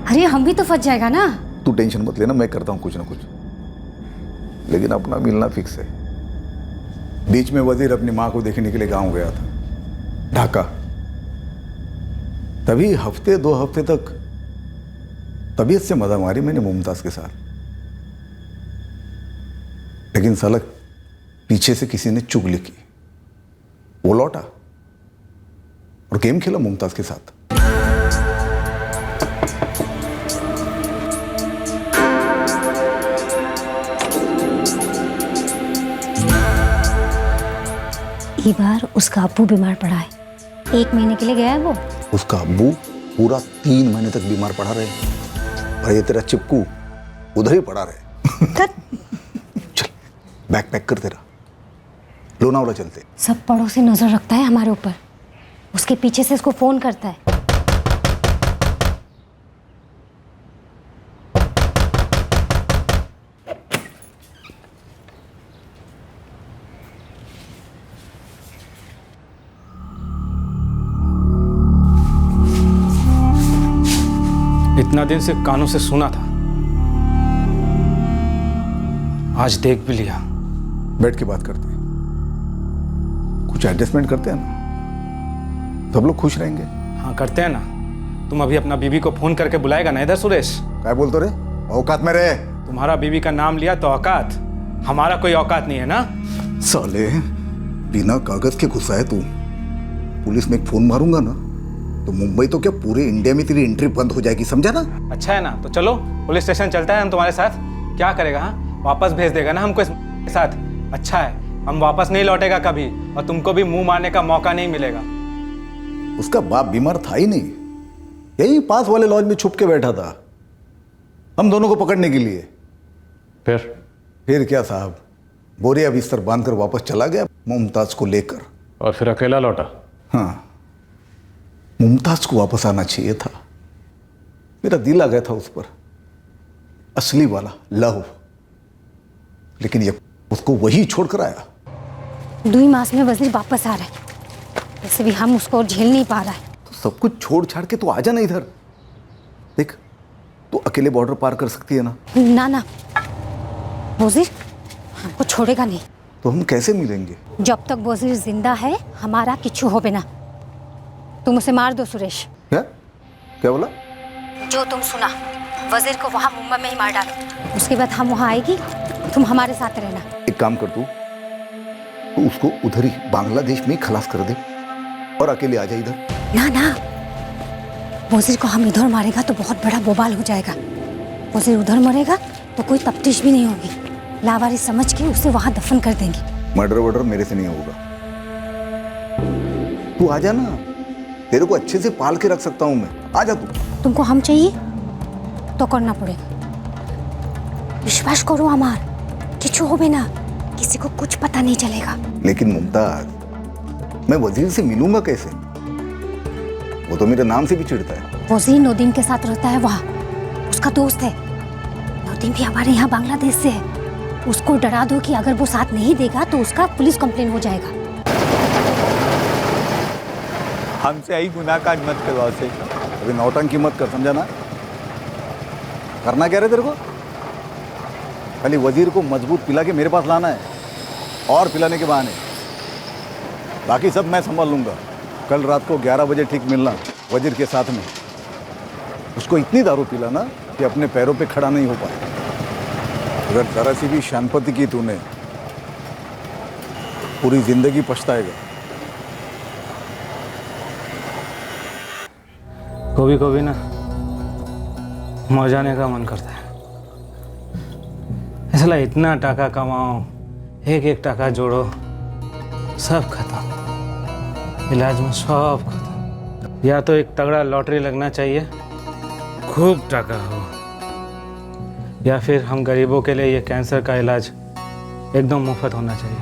अरे हम भी तो फंस जाएगा ना। तू टेंशन मत लेना, मैं करता हूँ कुछ ना कुछ। लेकिन अपना मिलना फिक्स है। बीच में वजीर अपनी माँ को देखने के लिए गांव गया था, ढाका। तभी हफ्ते 2 हफ्ते तक तबीयत से मजा मारी मैंने मुमताज के साथ। लेकिन साला पीछे से किसी ने चुगली की, वो लौटा और गेम खेला मुमताज के साथ। ये बार उसका अब्बू बीमार पड़ा है, 1 महीने के लिए गया है वो। उसका अब्बू पूरा 3 महीने तक बीमार पड़ा रहे और ये तेरा चिपकू उधर ही पड़ा रहे। चल बैग पैक कर तेरा, लोनावला चलते। सब पड़ोसी नजर रखता है हमारे ऊपर, उसके पीछे से इसको फोन करता है। इतना दिन से कानों से सुना था, आज देख भी लिया। बैठ के बात करते हैं, कुछ एडजस्टमेंट करते हैं ना, सब लोग खुश रहेंगे। हाँ करते हैं ना। तुम अभी अपना बीबी को फोन करके बुलाएगा ना इधर सुरेश? क्या बोलते रे, औकात में रहे। तुम्हारा बीबी का नाम लिया तो औकात, हमारा कोई औकात नहीं है ना। साले बिना कागज के घुसा है तू। पुलिस में एक फोन मारूंगा ना तो मुंबई तो क्या पूरे इंडिया में तेरी एंट्री बंद हो जाएगी, समझा ना। अच्छा है ना, तो चलो पुलिस स्टेशन चलता है हम तुम्हारे साथ। क्या करेगा? हाँ वापस भेज देगा ना हमको इसके साथ। अच्छा है, हम वापस नहीं लौटेगा कभी और तुमको भी मुंह मारने का मौका नहीं मिलेगा। उसका बाप बीमार था ही नहीं, यही पास वाले लॉज में छुप के बैठा था हम दोनों को पकड़ने के लिए। फिर क्या साहब, बोरिया बिस्तर बांधकर वापस चला गया मुमताज को लेकर। और फिर अकेला लौटा? हाँ, मुमताज को वापस आना चाहिए था, मेरा दिल आ गया था उस पर, असली वाला लव। लेकिन ये उसको वही छोड़कर आया। 2 मास में वजीर वापस आ रहा है, वैसे भी हम उसको झेल नहीं पा रहा है। तो सब कुछ छोड़ छाड़ के तो आ जाना इधर। देख तो अकेले बॉर्डर पार कर सकती है ना। ना ना, वजीर हमको छोड़ेगा नहीं। तो हम कैसे मिलेंगे? जब तक वजीर जिंदा है हमारा किच्छु हो बिना। तुम उसे मार दो सुरेश। क्या बोला? जो तुम सुना, वजीर को वहाँ मुंबई में ही मार डालो, उसके बाद हम वहाँ आएगी, तुम हमारे साथ रहना। एक काम कर, तू उसको उधर ही बांग्लादेश में खलास कर दे और अकेले आ जा इधर। ना ना, वजीर को हम इधर मारेगा तो बहुत बड़ा बवाल हो जाएगा। वजीर उधर मरेगा तो कोई तफ्तीश भी नहीं होगी, लावारिस समझ के उसे वहाँ दफन कर देंगे। मर्डर वर्डर मेरे से नहीं होगा, तू आ जा ना, तेरे को अच्छे से पाल के रख सकता हूँ मैं। आ जा तू। तुमको हम चाहिए तो करना पड़ेगा, विश्वास करो हमार, किच्छु हो बिना, किसी को कुछ पता नहीं चलेगा। लेकिन मुमताज, मैं वजीर से मिलूंगा कैसे? वो तो मेरे नाम से भी चिढ़ता है। वजीर नदीम के साथ रहता है वहाँ, उसका दोस्त है। नदीम भी हमारे यहाँ बांग्लादेश से है। उसको डरा दो कि अगर वो साथ नहीं देगा तो उसका पुलिस कंप्लेन हो जाएगा। हमसे आई गुनाह काज मत करवाओ से। अभी नौटंकी मत कर, समझा ना। करना क्या रे तेरे को? खाली वजीर को मजबूत पिला के मेरे पास लाना है और पिलाने के बहाने, बाकी सब मैं संभाल लूंगा। कल रात को 11 बजे ठीक मिलना वजीर के साथ में। उसको इतनी दारू पिलाना कि अपने पैरों पे खड़ा नहीं हो पाए। अगर जरा सी भी शानपति की तूने, पूरी जिंदगी पछताएगा। कभी कभी ना मर जाने का मन करता है। इसलिए इतना टाका कमाओ, एक एक टाका जोड़ो, सब खत्म, इलाज में सब खत्म। या तो एक तगड़ा लॉटरी लगना चाहिए, खूब टाका हो, या फिर हम गरीबों के लिए ये कैंसर का इलाज एकदम मुफ्त होना चाहिए।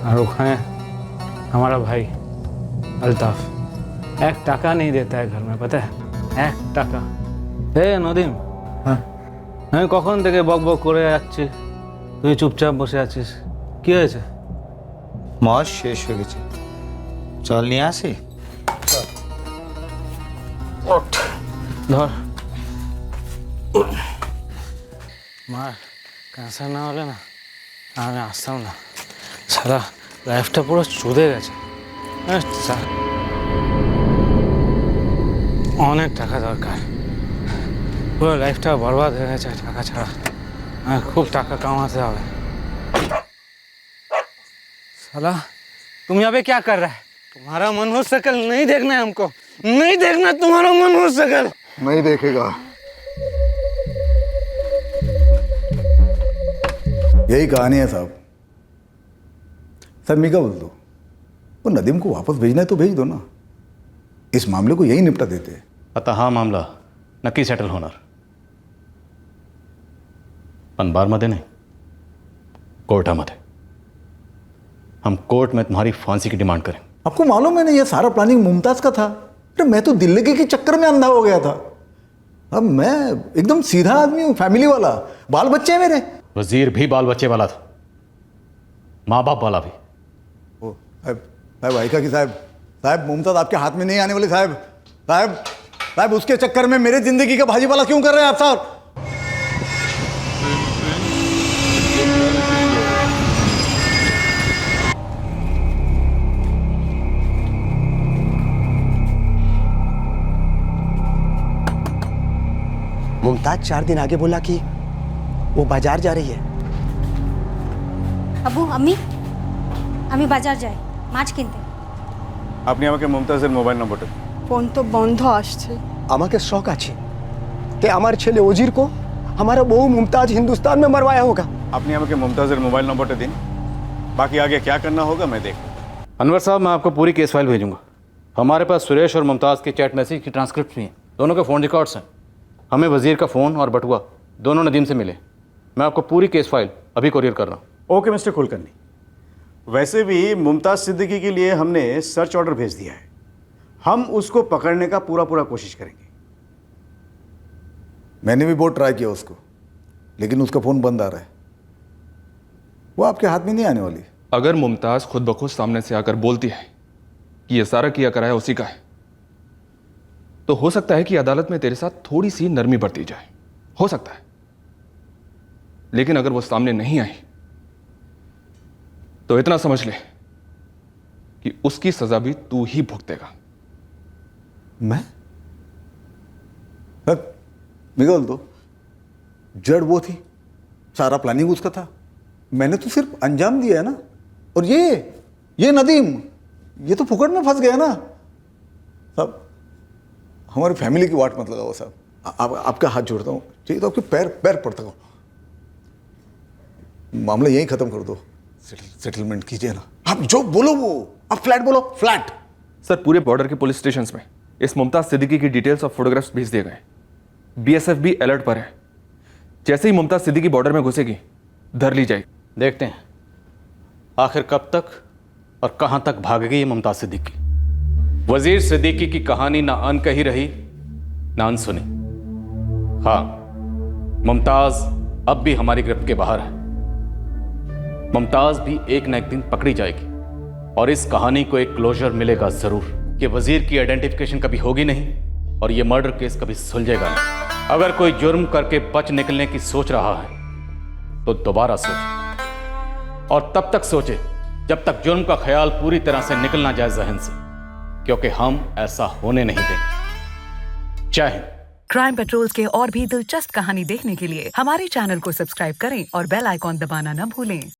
और वो है हमारा भाई अल्ताफ। एक টাকা नहीं देता है घर में, पता है? एक টাকা। হে নদীম, আমি কখন থেকে বক বক করে যাচ্ছি, তুই চুপচাপ বসে আছিস, কি হয়েছে? মদ শেষ হয়ে গেছে, চল নিয়ে আসি। ধর মার, ক্যান্সার না হলে না আমি আসতাম না। সারা লাইফটা পুরো চুদে গেছে। অনেক টাকা দরকার, পুরো লাইফটা বরবাদ হয়ে গেছে টাকা ছাড়া। খুব টাকা কামাতে হবে। साला तुम यहाँ पे क्या कर रहा है? तुम्हारा मन हो सकल नहीं देखना है हमको, नहीं देखना तुम्हारा मन हो सकल। नहीं देखेगा, यही कहानी है साहब। सर मैं क्या बोल दो, वो नदीम को वापस भेजना है तो भेज दो ना, इस मामले को यही निपटा देते हैं। आता हा मामला नक्की सेटल होणार, पण बारमध्ये नाही, कोर्टामध्ये। हम कोर्ट में तुम्हारी फांसी की डिमांड करें। आपको मालूम है ना, ये सारा प्लानिंग मुमताज का था। अरे मैं तो दिल्ली के चक्कर में अंधा हो गया था। अब मैं एकदम सीधा आदमी हूँ, फैमिली वाला, बाल बच्चे हैं मेरे। वजीर भी बाल बच्चे वाला था, माँ बाप वाला भी। ओ साहब, साहब आइका की साहब, साहब मुमताज आपके हाथ में नहीं आने वाली साहब। साहब साहब उसके चक्कर में मेरे जिंदगी का भाजी वाला क्यों कर रहे हैं आप साहब? मुमताज 4 दिन आगे बोला कि वो बाजार जा रही है। আব্বু আমি আমি বাজার যাই মাছ কিনতে। আপনি আমাকে মুমতাজের মোবাইল নম্বরটা দিন। ফোন তো বন্ধ আসছে। আমাকে শখ আছে कि हमारे ছেলে वजीर को हमारा बहू मुमताज हिंदुस्तान में मरवाया होगा। আপনি আমাকে মুমতাজের মোবাইল নম্বরটা দিন, बाकी आगे क्या करना होगा मैं देख लूँगा। अनवर साहब, मैं आपको पूरी केस फाइल भेजूंगा। हमारे पास सुरेश और मुमताज़ के चैट मैसेज की ट्रांसक्रिप्ट भी हैं, दोनों के फ़ोन रिकॉर्ड्स हैं। हमें वजीर का फ़ोन और बटुआ दोनों नदीम से मिले। मैं आपको पूरी केस फाइल अभी कोरियर कर रहा हूँ। ओके मिस्टर कुलकर्णी, वैसे भी मुमताज़ सिद्दीकी के लिए हमने सर्च ऑर्डर भेज दिया है, हम उसको पकड़ने का पूरा कोशिश करेंगे। मैंने भी बहुत ट्राई किया उसको, लेकिन उसका फ़ोन बंद आ रहा है, वो आपके हाथ में नहीं आने वाली। अगर मुमताज़ खुद ब खुद सामने से आकर बोलती है कि ये सारा किया कराया उसी का है, तो हो सकता है कि अदालत में तेरे साथ थोड़ी सी नरमी बरती जाए, हो सकता है। लेकिन अगर वो सामने नहीं आई तो इतना समझ ले कि उसकी सजा भी तू ही भुगतेगा। मैं बोल दो, जड़ वो थी, सारा प्लानिंग उसका था, मैंने तो सिर्फ अंजाम दिया है ना। और ये नदीम, ये तो फुकट में फंस गया ना साहब। हमारी फैमिली की वाट मत लगाओ साहब, आपका हाथ जोड़ता हूँ, चाहिए तो आपके पैर पड़ता हूँ, मामला यहीं खत्म कर दो, सेटलमेंट कीजिए ना। आप जो बोलो वो, आप फ्लैट बोलो, फ्लैट। सर, पूरे बॉर्डर के पुलिस स्टेशंस में इस मुमताज़ सिद्दीकी की डिटेल्स और फोटोग्राफ्स भेज दिए गए। बीएसएफ भी अलर्ट पर है, जैसे ही मुमताज़ सिद्दीकी बॉर्डर में घुसेगी धर ली जाएगी। देखते हैं आखिर कब तक और कहां तक भागेगी ये मुमताज़ सिद्दीकी। वजीर सिद्दीकी की कहानी ना अनकही रही ना अनसुनी। हाँ, मुमताज़ अब भी हमारी गिरफ्त के बाहर है। मुमताज़ भी एक न एक दिन पकड़ी जाएगी और इस कहानी को एक क्लोजर मिलेगा जरूर कि वजीर की आइडेंटिफिकेशन कभी होगी नहीं और ये मर्डर केस कभी सुलझेगा नहीं। अगर कोई जुर्म करके बच निकलने की सोच रहा है तो दोबारा सोचे, और तब तक सोचे जब तक जुर्म का ख्याल पूरी तरह से निकल ना जाए जहन से, क्योंकि हम ऐसा होने नहीं देंगे। जय हिंद। क्राइम पेट्रोल्स के और भी दिलचस्प कहानी देखने के लिए हमारे चैनल को सब्सक्राइब करें और बेल आइकॉन दबाना न भूलें।